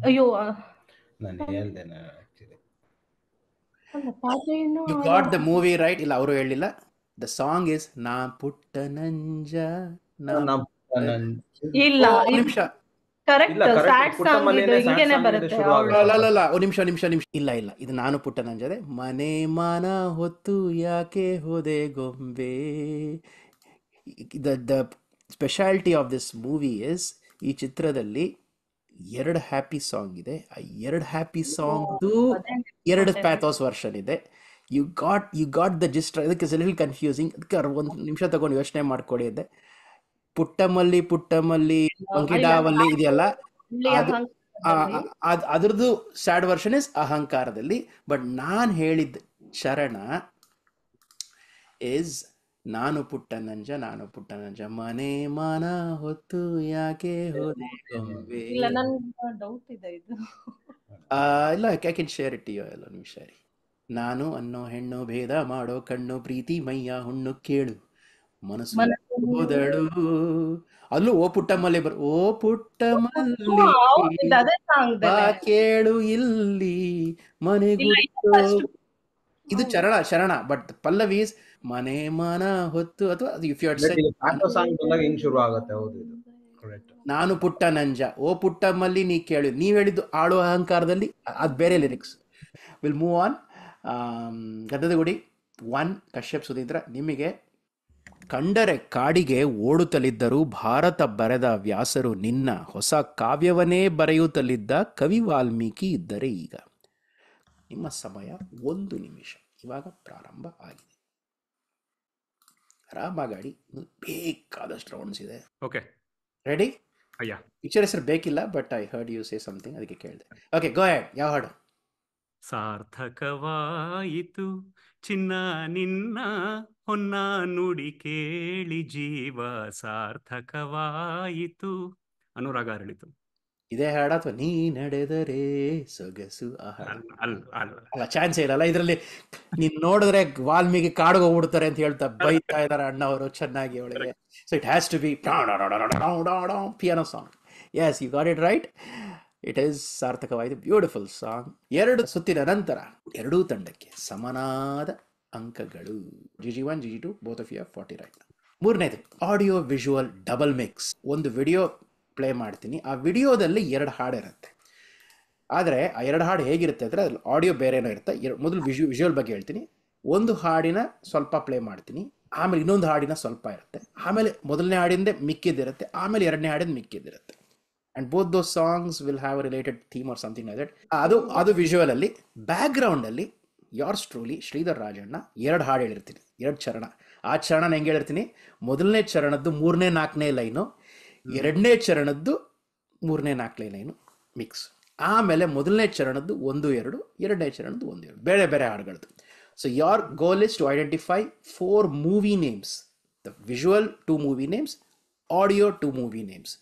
ಅಯ್ಯೋ, ನಾನು ಹೇಳ್ದೆ ಆಕ್ಚುಲಿ. ಅಲ್ಲ, ಪ್ಯಾಟೆ ಹೆಣ್ಣು you got the movie right. ಇಲ್ಲ, ಅವರು ಹೇಳಿಲ್ಲ. ದ ಸಾಂಗ್ ಇಸ್ ನಾ ಪುಟ್ಟ ನಂಜ. ಇಲ್ಲ, ನಿಮಿಷ, ಕರೆಕ್ಟ್. ಇಲ್ಲ, correct. ಸ್ಯಾಡ್ ಸಾಂಗ್ ಪುಟ್ಟಮಲ್ಲಿನೇ ಇದು, sad ಹಿಂಗೇನೆ song ಬರುತ್ತೆ. ಇಂದ ಶುರು ಅವ್ಳು- ಆಗುತ್ತೆ. ಅಲ್ಲ, ನಿಮಿಷ. ಇಲ್ಲ, ಇದು ನಾನು ಪುಟ್ಟ ನಂಜದೆ. ಮನೆ ಮಾನ ಹೊತ್ತು ಯಾಕೆ ಹೋದೆ ಗೊಂಬೆ. The speciality of this movie is, ಈ ಚಿತ್ರದಲ್ಲಿ 2 ಹ್ಯಾಪಿ ಸಾಂಗ್ ಇದೆ. ಆ 2 ಹ್ಯಾಪಿ ಸಾಂಗ್ದು 2 ಪ್ಯಾಥೋಸ್ ವರ್ಷನ್ ಇದೆ. You got the gist. ಅದಕ್ಕೆ ಲಿಟಲ್ ಕನ್ಫ್ಯೂಸಿಂಗ್. ಅದಕ್ಕೆ 1 ನಿಮಿಷ ತಗೊಂಡು ಯೋಚನೆ ಮಾಡ್ಕೊಡಿ. ಇದೆ ಪುಟ್ಟಮಲ್ಲಿ ಗಿಡಾವಲ್ಲಿ ಇದೆಯಲ್ಲ, ಇಲ್ಲಿ ಅಹಂಕಾರದಲ್ಲಿ. ಅದ್ರದ್ದು ಸ್ಯಾಡ್ ವರ್ಷನ್ ಇಸ್ ಅಹಂಕಾರದಲ್ಲಿ. ಬಟ್ ನಾನು ಹೇಳಿದ ಚರಣ ಇಸ್ ನಾನು ಪುಟ್ಟ ನಂಜ ಮನೆ ಮಾನ ಹೊತ್ತು ಯಾಕೆ ಹೋದೆ ಗೊಂಬೆ. ಇಲ್ಲ, ನನ್ ಡೌಟ್ ಇದೆ ಇದು. ಇಲ್ಲ, I can share it you. ಎಲ್ಲ ನಿಮಿಷ ರೀ. ನಾನು ಅನ್ನೋ ಹೆಣ್ಣು ಭೇದ ಮಾಡೋ ಕಣ್ಣು, ಪ್ರೀತಿ ಮೈಯ ಹುಣ್ಣು ಕೇಳು, ಮನಸ್ಸು ಹೋದಳು. ಅಲ್ಲೂ ಓ ಪುಟ್ಟಮಲ್ಲಿ ಓ ಪುಟ್ಟಮಲ್ಲಿ ಹೌದು, ಅದೇ ಸಾಂಗ್ ಬಾ ಕೇಳು ಇಲ್ಲಿ ಮನೆಗುಡಿಸೋ. ಇದು ಶರಣ. ಬಟ್ ಪಲ್ಲವೀಸ್ ಮನೆ ಮನ ಹೊತ್ತು, ಅಥವಾ ಇಫ್ ಯು ಸಾಂಗ್ ಬಂದಾಗ ಹಿಂಗ್ ಶುರು ಆಗುತ್ತೆ. ಹೌದು, ಇದು ಕರೆಕ್ಟ್. ನಾನು ಪುಟ್ಟ ನಂಜ, ಓ ಪುಟ್ಟಮಲ್ಲಿ ನೀ ಕೇಳು. ನೀವ್ ಹೇಳಿದ್ದು ಆಳು ಅಹಂಕಾರದಲ್ಲಿ, ಅದು ಬೇರೆ ಲಿರಿಕ್ಸ್. Will move on. ಗಂಧದ ಗುಡಿ 1, ಕಶ್ಯಪ್ ಸುಧೀಂದ್ರ. ನಿಮಗೆ ಕಂಡರೆ ಕಾಡಿಗೆ ಓಡುತ್ತಲಿದ್ದರು ಭಾರತ ಬರೆದ ವ್ಯಾಸರು ನಿನ್ನ, ಹೊಸ ಕಾವ್ಯವನ್ನೇ ಬರೆಯುತ್ತಲಿದ್ದ ಕವಿ ವಾಲ್ಮೀಕಿ ಇದ್ದರೆ ಈಗ. ನಿಮ್ಮ ಸಮಯ 1 ನಿಮಿಷ ಇವಾಗ ಪ್ರಾರಂಭ ಆಗಿದೆ. ಆರಾಮಾಗಿ ಬೇಕಾದಷ್ಟು ರೌಂಡ್ಸ್ ಇದೆ. Okay ready? ಅಯ್ಯ ಪಿಕ್ಚರ್ ಹೆಸರು ಬೇಕಿಲ್ಲ, but I heard you say something, ಅದಕ್ಕೆ ಕೇಳಿದೆ. Okay, go ahead. ಯಾವ ಹಾಡು? ಸಾರ್ಥಕವಾಯಿತು ಚಿನ್ನ ನಿನ್ನ ಹೊನ್ನ ನುಡಿ ಕೇಳಿ ಜೀವ ಸಾರ್ಥಕವಾಯಿತು. ಅನುರಾಗ ಅರಳಿತು. ಇದೇ ಹಾಡ ಅಥವಾ ನೀ ನಡೆದರೆ ಸೊಗಸು ಆ ಹಾಡು? ಅಲ್ಲ ಅಲ್ಲ ಅಲ್ಲ ಅಲ್ಲ, ಚಾನ್ಸೇ ಇಲ್ಲಲ್ಲ ಇದರಲ್ಲಿ. ನೀನ್ ನೋಡಿದ್ರೆ ವಾಲ್ಮೀಕಿ ಕಾಡಿಗೆ ಹೋಗ್ಬಿಡ್ತಾರೆ ಅಂತ ಹೇಳ್ತಾ ಬೈತಾ ಇದಾರೆ ಅಣ್ಣ ಅವರು ಚೆನ್ನಾಗಿ ಅವಳಿಗೆ. So it has to be piano song. Yes, you got it right. It is ಸಾರ್ಥಕವಾಯಿತು. Beautiful song. 2 ಸುತ್ತಿನ ನಂತರ ಎರಡೂ ತಂಡಕ್ಕೆ ಸಮನಾದ ಅಂಕಗಳು. GG1, GG2, both of you have 40 right. 3ನೇದು ಆಡಿಯೋ ವಿಜುವಲ್ ಡಬಲ್ ಮಿಕ್ಸ್. ಒಂದು ವಿಡಿಯೋ ಪ್ಲೇ ಮಾಡ್ತೀನಿ, ಆ ವಿಡಿಯೋದಲ್ಲಿ 2 ಹಾಡು ಇರುತ್ತೆ. ಆದರೆ ಆ 2 ಹಾಡು ಹೇಗಿರುತ್ತೆ ಅಂದರೆ ಅದ್ರಲ್ಲಿ ಆಡಿಯೋ ಬೇರೆನೋ ಇರುತ್ತೆ. ಮೊದಲು ವಿಜುವಲ್ ಬಗ್ಗೆ ಹೇಳ್ತೀನಿ. ಒಂದು ಹಾಡಿನ ಸ್ವಲ್ಪ ಪ್ಲೇ ಮಾಡ್ತೀನಿ, ಆಮೇಲೆ ಇನ್ನೊಂದು ಹಾಡಿನ ಸ್ವಲ್ಪ ಇರುತ್ತೆ, ಆಮೇಲೆ ಮೊದಲನೇ ಹಾಡಿಂದ ಮಿಕ್ಕಿದ್ದಿರುತ್ತೆ, ಆಮೇಲೆ 2ನೇ ಹಾಡಿಂದ ಮಿಕ್ಕಿದ್ದಿರುತ್ತೆ. And both those songs will have a related theme or something like that. ಅದು ವಿಜುವಲಲ್ಲಿ. ಬ್ಯಾಕ್ಗ್ರೌಂಡಲ್ಲಿ ಯಾರ್ಸ್ ಟ್ರೂಲಿ ಶ್ರೀಧರ್ ರಾಜಣ್ಣ 2 ಹಾಡು ಹೇಳಿರ್ತೀನಿ, 2 ಚರಣ. ಆ ಚರಣನ ಹೆಂಗೆ ಹೇಳಿರ್ತೀನಿ, ಮೊದಲನೇ ಚರಣದ್ದು 3ನೇ 4ನೇ ಲೈನು, 2ನೇ ಚರಣದ್ದು 3ನೇ 4ನೇ ಲೈನು ಮಿಕ್ಸ್, ಆಮೇಲೆ ಮೊದಲನೇ ಚರಣದ್ದು 1, 2, 2ನೇ ಚರಣದ್ದು 1, 2, ಬೇರೆ ಬೇರೆ ಹಾಡುಗಳದ್ದು. So your goal is to identify 4 movie names. The visual 2 movie names, audio 2 movie names,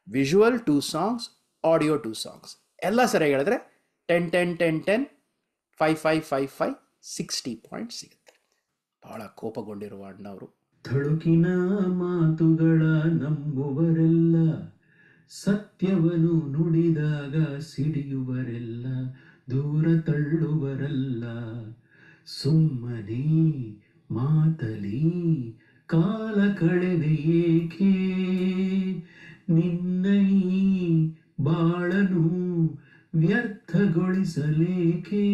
visual 2 songs, audio 2 songs. ಎಲ್ಲ ಸರಿಯಾಗಿ ಹೇಳಿದ್ರೆ 10, 10, 10, 10, 5, 5, 5, 5, 60 ಪಾಯಿಂಟ್ ಸಿಗುತ್ತೆ. ಬಹಳ ಕೋಪಗೊಂಡಿರುವ ಅಣ್ಣವರು. ಥಳುಕಿನ ಮಾತುಗಳ ನಂಬುವರೆಲ್ಲ, ಸತ್ಯವನು ನುಡಿದಾಗ ಸಿಡಿಯುವರೆಲ್ಲ, ದೂರ ತಳ್ಳುವರಲ್ಲ. ಸುಮ್ಮನೆ ಮಾತಲಿ ಕಾಲ ಕಳೆದೆ ಏಕೆ, ನಿನ್ನ ಈ ಬಾಳನು ವ್ಯರ್ಥಗೊಳಿಸಲೇಕೆ.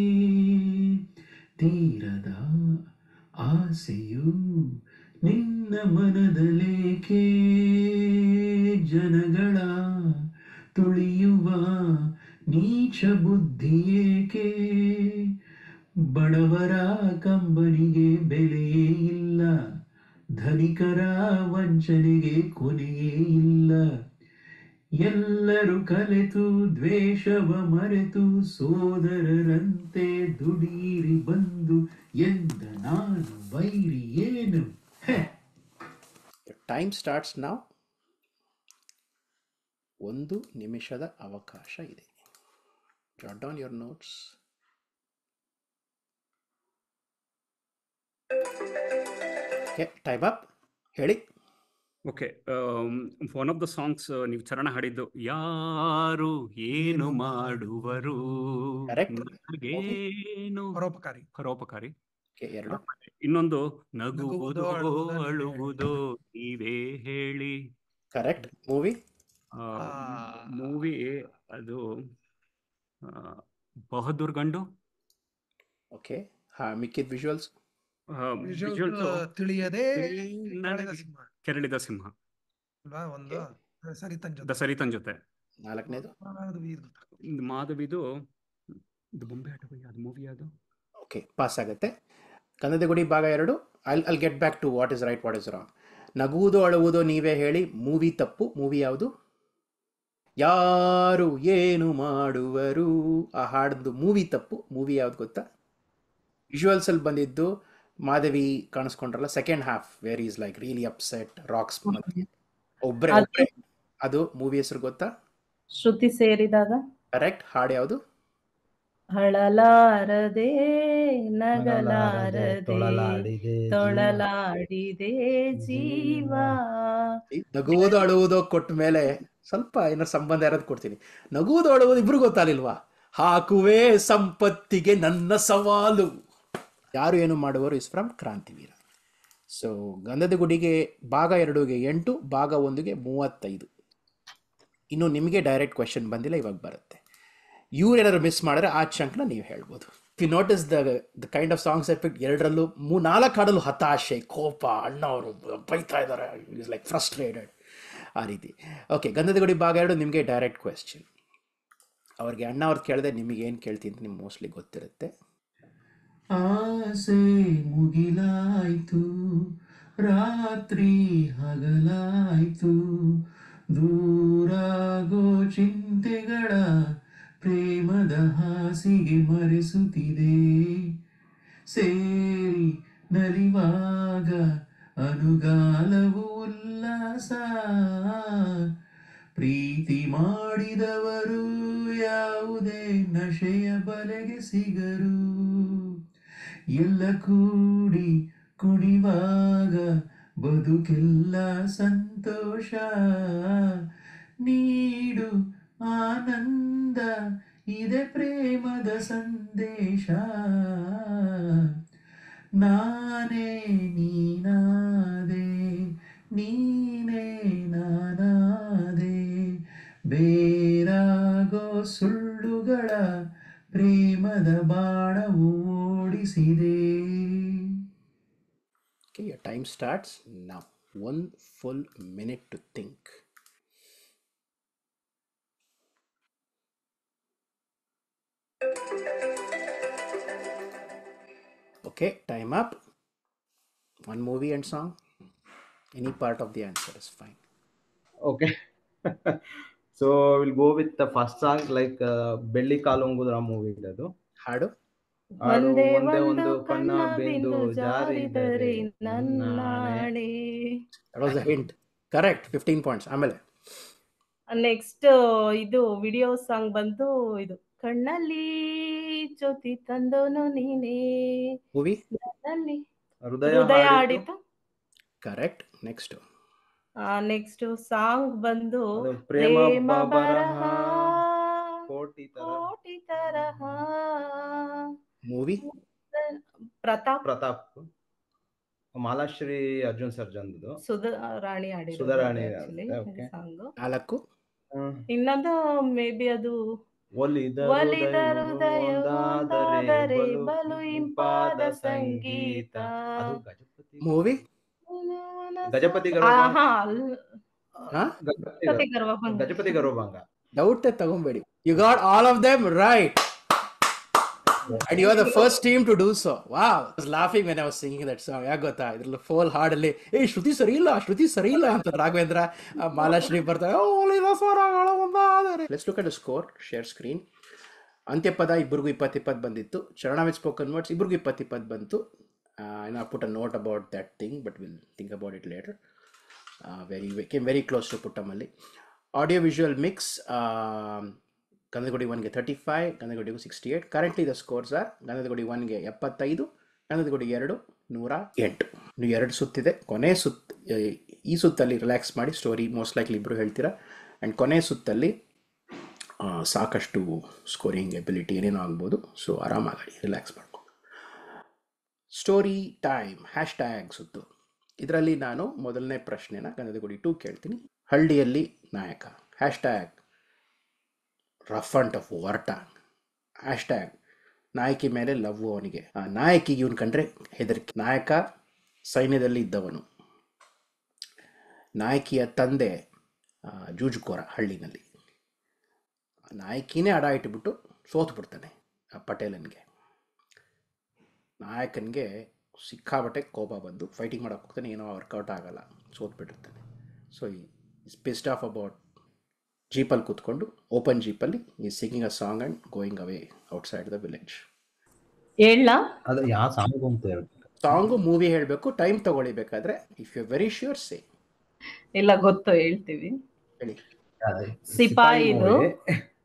ತೀರದ ಆಸೆಯು ನಿನ್ನ ಮನದಲೇಕೆ, ಜನಗಳ ತುಳಿಯುವ ನೀಚ ಬುದ್ಧಿಯೇಕೆ. ಬಡವರ ಕಂಬನಿಗೆ ಬೆಲೆಯೇ ಇಲ್ಲ, ಧನಿಕರ ವಂಚನೆಗೆ ಕೊನೆಯೇ ಇಲ್ಲ. ಎಲ್ಲರೂ ಕಲೆತು ದ್ವೇಷವ ಮರೆತು ಸೋದರರಂತೆ ದುಡೀರಿ ಬಂದು ಎಂದ ನಾನು ವೈರಿ ಏನು. Time starts now. 1 ನಿಮಿಷದ ಅವಕಾಶ ಇದೆ. Jot down your notes. Okay, time up. ಹೇಳಿ. Okay, one of the songs ನೀವು ಚರಣ ಹಾಡಿದ್ದು ಯಾರು ಏನು ಮಾಡುವರು Correct. ನನಗೇನು ಪರೋಪಕಾರಿ. ಪರೋಪಕಾರಿ. ಓಕೆ, 2. ಇನ್ನೊಂದು ನಗುವುದೋ ನಗುವುದೋ ಅಳುವುದೋ ನೀವೇ ಹೇಳಿ. ಕರೆಕ್ಟ್. ಮೂವಿ ಮೂವಿ ಅದು ಬಹದ್ದೂರ್ ಗಂಡು. ಓಕೆ, ಮಿಕ್ಕಿದ ವಿಜುವಲ್ಸ್. ವಿಜುವಲ್ ತಿಳಿಯದೆ ನನಗೆ ಕೆರಳಿದ ಸಿಂಹ ಕೆರಳಿದ ಸಿಂಹ. ಅಲ್ವಾ? ಒಂದು ಸರಿತನ್ ದ ಜೊತೆ ಸರಿತನ್ ಜೊತೆ. 4ನೇದು. ಮಾಧವಿದು ಇದು ಬೊಂಬೆ ಆಟೋ ಅದು ಮೂವಿ ಅದು. ಓಕೆ, ಪಾಸ್ ಆಗುತ್ತೆ. ಕನ್ನಡ ಗುಡಿ ಭಾಗ 2. I'll get back to what is right, what is wrong. ನಗುವುದೋ ಅಳುವುದೋ ನೀವೇ ಹೇಳಿ ಮೂವಿ ತಪ್ಪು. ಮೂವಿ ಯಾವುದು? ಯಾರು ಏನು ಮಾಡುವರು ಆ ಹಾಡ್ದು ಮೂವಿ ತಪ್ಪು. ಮೂವಿ ಯಾವ್ದು ಗೊತ್ತಾ? ವಿಜುವಲ್ಸಲ್ಲಿ ಬಂದಿದ್ದು ಮಾಧವಿ ಕಾಣಿಸ್ಕೊಂಡ್ರಲ್ಲ second half, where is like really upset, rocks ಒಬ್ಬರೇ. ಅದು ಮೂವಿ ಹೆಸರು ಗೊತ್ತಾ? ಶ್ರುತಿ ಸೇರಿದಾಗ. ಕರೆಕ್ಟ್. ಹಾಡು ಯಾವುದು? ಹಳಲಾರದೆ ನಗಲಾರದೆ ತೊಳಲಾಡಿದೆ ಜೀವ. ನಗುವುದು ಅಳುವುದೋ ಕೊಟ್ಟ ಮೇಲೆ ಸ್ವಲ್ಪ ಏನೋ ಸಂಬಂಧ ಯಾರದು ಕೊಡ್ತೀನಿ. ನಗುವುದು ಅಳುವುದು ಇಬ್ರು ಗೊತ್ತಾಗಲಿಲ್ವಾ? ಹಾಕುವೆ ಸಂಪತ್ತಿಗೆ ನನ್ನ ಸವಾಲು. ಯಾರು ಏನು ಮಾಡುವರು ಇಸ್ ಫ್ರಮ್ ಕ್ರಾಂತಿವೀರ. ಸೊ ಗಂಧದ ಗುಡಿಗೆ ಭಾಗ 2ಗೆ 8, ಭಾಗ 1ಗೆ 35. ಇನ್ನು ನಿಮಗೆ ಡೈರೆಕ್ಟ್ ಕ್ವೆಶನ್ ಬಂದಿಲ್ಲ, ಇವಾಗ ಬರುತ್ತೆ. ಇವ್ರೇನಾದ್ರು ಮಿಸ್ ಮಾಡಿದ್ರೆ ಆ ಚಂಕ್ನ ನೀವು ಹೇಳ್ಬೋದು. You notice the kind of songs I pick, ಎರಡರಲ್ಲೂ ನಾಲ್ಕು ಹಾಡಲು ಹತಾಶೆ, ಕೋಪ, ಅಣ್ಣ ಅವರು ಬೈತಾ ಇದ್ದಾರೆ, ಇಸ್ ಲೈಕ್ ಫ್ರಸ್ಟ್ರೇಟೆಡ್, ಆ ರೀತಿ. ಓಕೆ, ಗಂಧದ ಗುಡಿ ಭಾಗ 2 ನಿಮಗೆ ಡೈರೆಕ್ಟ್ ಕ್ವೆಶ್ಚನ್. ಅವ್ರಿಗೆ ಅಣ್ಣ ಅವ್ರು ಕೇಳಿದೆ, ನಿಮಗೆ ಏನು ಕೇಳ್ತೀನಿ ಅಂತ ನಿಮ್ಗೆ ಮೋಸ್ಟ್ಲಿ ಗೊತ್ತಿರುತ್ತೆ. ಆಸೆ ಮುಗಿಲಾಯ್ತು, ರಾತ್ರಿ ಹಗಲಾಯ್ತು, ದೂರಾಗೋ ಚಿಂತೆಗಳ ಪ್ರೇಮದ ಹಾಸಿಗೆ ಮರೆಸುತ್ತಿದೆ, ಸೇರಿ ನಲಿವಾಗ ಅನುಗಾಲವು ಉಲ್ಲಾಸ, ಪ್ರೀತಿ ಮಾಡಿದವರು ಯಾವುದೇ ನಶೆಯ ಬಲೆಗೆ ಸಿಗರು, ಎಲ್ಲ ಕೂಡಿ ಕುಣಿವಾಗ ಬದುಕೆಲ್ಲ ಸಂತೋಷ, ನೀಡು ಆನಂದ ಇದೆ ಪ್ರೇಮದ ಸಂದೇಶ, ನಾನೇ ನೀನಾದೆ ನೀನೇ ನಾನಾದೆ, ಬೇರಾಗೋ ಸುಳ್ಳುಗಳ ಪ್ರೇಮದ ಬಾಣವು ಓಡಿಸಿದೆ. Okay, your time starts now. 1 full minute to think. Okay, time up. One movie and song. Any part of the answer is fine. Okay. So we'll go with the first song, like Belli Kalungudra movie ಅದು. ಹಾಡು ಹಾಡು ಒಂದೇ ಒಂದೇ ಒಂದು ಒಂದು ಕಣ್ಣ ಬಿಂದು ಜಾರಿದರೆ ನನ್ನಾಣೆ. that was a hint. Correct, 15 points. ಆಮೇಲೆ ನೆಕ್ಸ್ಟ್ ಇದು ವಿಡಿಯೋ ಸಾಂಗ್ ಬಂದು ಇದು ಕಣ್ಣಲ್ಲಿ ಜ್ಯೋತಿ ತಂದೋನು ನೀನೇ, ಮೂವಿ ನನ್ನಲ್ಲಿ ಹೃದಯ ಹೃದಯ ಹಾಡಿತು. ಆಡಿತು. ಕರೆಕ್ಟ್. ನೆಕ್ಸ್ಟ್ ನೆಕ್ಸ್ಟ್ ಸಾಂಗ್ ಬಂದು ಅದು ಪ್ರೇಮ ಪ್ರೇಮ ಬರಹ ಬರಹ ಕೋಟಿ ತರ ಕೋಟಿ ತರಹ. ಮೂವಿ ಪ್ರತಾಪ್ ಪ್ರತಾಪ್, ಮಾಲಾಶ್ರೀ ಅರ್ಜುನ್ ಸರ್ಜನ್ದು. Sudharani Sudharani actually okay. Song. 4 ಇನ್ನೊಂದು ಮೇ ಬಿ ಅದು ಒಲಿದ ಒಲಿದ ಹೃದಯವು ಹೃದಯ ಒಂದಾದರೆ ಒಂದಾದರೆ ಬಲು ಬಲು ಇಂಪಾದ ಇಂಪಾದ ಸಂಗೀತ. ಸಂಗೀತ. ಅದು ಗಜಪತಿ ಮೂವಿ ಗಜಪತಿ ಹಾ ಗಜಪತಿ ಗರ್ವಭಂಗ. ಗಜಪತಿ ಗರ್ವಭಂಗ. ಡೌಟ್ ತಗೊಂಬೇಡಿ. You got all of them right. And you are the first team to do so. Wow. I was laughing when I was singing that song. ಯಾಕೆ ಗೊತ್ತಾ, ಇದ್ರಲ್ಲಿ ಫೋಲ್ ಹಾಡಲ್ಲಿ ಶ್ರುತಿ ಸರಿ ಇಲ್ಲ ಅಂತ ರಾಘವೇಂದ್ರ, ಮಾಲಾಶ್ರೀ ಬರ್ತಾರೆ. Let's look at the score. Share screen. ಅಂತ್ಯಪದ ಇಬ್ಬರಿಗೂ 20 ಬಂದಿತ್ತು. ಚರಣ ವಿತ್ ಸ್ಪೋಕನ್ ವರ್ಡ್ಸ್ ಇಬ್ಬರಿಗೂ 20 ಬಂತು. I put a note about that thing, but we'll think about it later. Came very close to Puttamali. Audio visual mix, Gandhagudi 1 ಗೆ 35, Gandhagudi 68. Currently the scores are Gandhagudi 1 ಗೆ 75, Gandhagudi 2 108. ನೀವು 2 ಸುತ್ತಿದೆ. ಕೊನೆ ಸುತ್ತು, ಈ ಸುತ್ತಲ್ಲಿ ರಿಲ್ಯಾಕ್ಸ್ ಮಾಡಿ, ಸ್ಟೋರಿ ಮೋಸ್ಟ್ ಲೈಕ್ಲಿ ಇಬ್ಬರು ಹೇಳ್ತೀರಾ. ಆ್ಯಂಡ್ ಕೊನೆ ಸುತ್ತಲ್ಲಿ ಸಾಕಷ್ಟು ಸ್ಕೋರಿಂಗ್ ಎಬಿಲಿಟಿ ಏನೇನೋ ಆಗ್ಬೋದು. ಸೊ ಆರಾಮಾಗಿ ರಿಲ್ಯಾಕ್ಸ್ ಮಾಡ್ಕೊಂಡು. Story time #. ಸುತ್ತು. ಇದರಲ್ಲಿ ನಾನು ಮೊದಲನೇ ಪ್ರಶ್ನೆನ ಗಂಧದಗುಡಿ 2 ಕೇಳ್ತೀನಿ. ಹಳ್ಳಿಯಲ್ಲಿ ನಾಯಕ. ರಫ್ ಅಂಡ್ ಟಫ್ ವರ್ಟ. ನಾಯಕಿ ಮೇಲೆ ಲವ್ ಅವನಿಗೆ. ನಾಯಕಿಗೆ ಇವನು ಕಂಡ್ರೆ ಹೆದರಿಕೆ. ನಾಯಕ ಸೈನ್ಯದಲ್ಲಿ ಇದ್ದವನು. ನಾಯಕಿಯ ತಂದೆ ಜೂಜುಕೋರ ಹಳ್ಳಿನಲ್ಲಿ. ನಾಯಕಿನೇ ಅಡ ಇಟ್ಬಿಟ್ಟು ಸೋತು ಬಿಡ್ತಾನೆ ಪಟೇಲನ್ಗೆ. ನಾಯಕನಿಗೆ ಸಿಕ್ಕಾಬಟ್ಟೆ ಕೋಪ ಬಂದು ಫೈಟಿಂಗ್ ಮಾಡೋಕೆ ಹೋಗ್ತಾನೆ. ಏನೋ ವರ್ಕೌಟ್ ಆಗಲ್ಲ, ಸೋತ್ಬಿಟ್ಟಿರ್ತಾನೆ. So is pissed off about ಜೀಪಲ್ಲಿ ಕೂತ್ಕೊಂಡು, ಓಪನ್ ಜೀಪಲ್ಲಿ ಈ singing a song and going away outside the village. ಅದು ಯಾವ ಸಾಂಗ್ ಅಂತ ಹೇಳ್ಬೇಕು? ಸಾಂಗು ಮೂವಿ ಹೇಳಬೇಕು. ಟೈಮ್ ತಗೊಳ್ಳಿ ಬೇಕಾದ್ರೆ. ಇಫ್ ಯು ವೆರಿ ಶ್ಯೂರ್ ಸೇ. ಇಲ್ಲ ಗೊತ್ತು, ಹೇಳ್ತೀವಿ. ಹೇಳಿ. ಸಿಪಾಯಿದು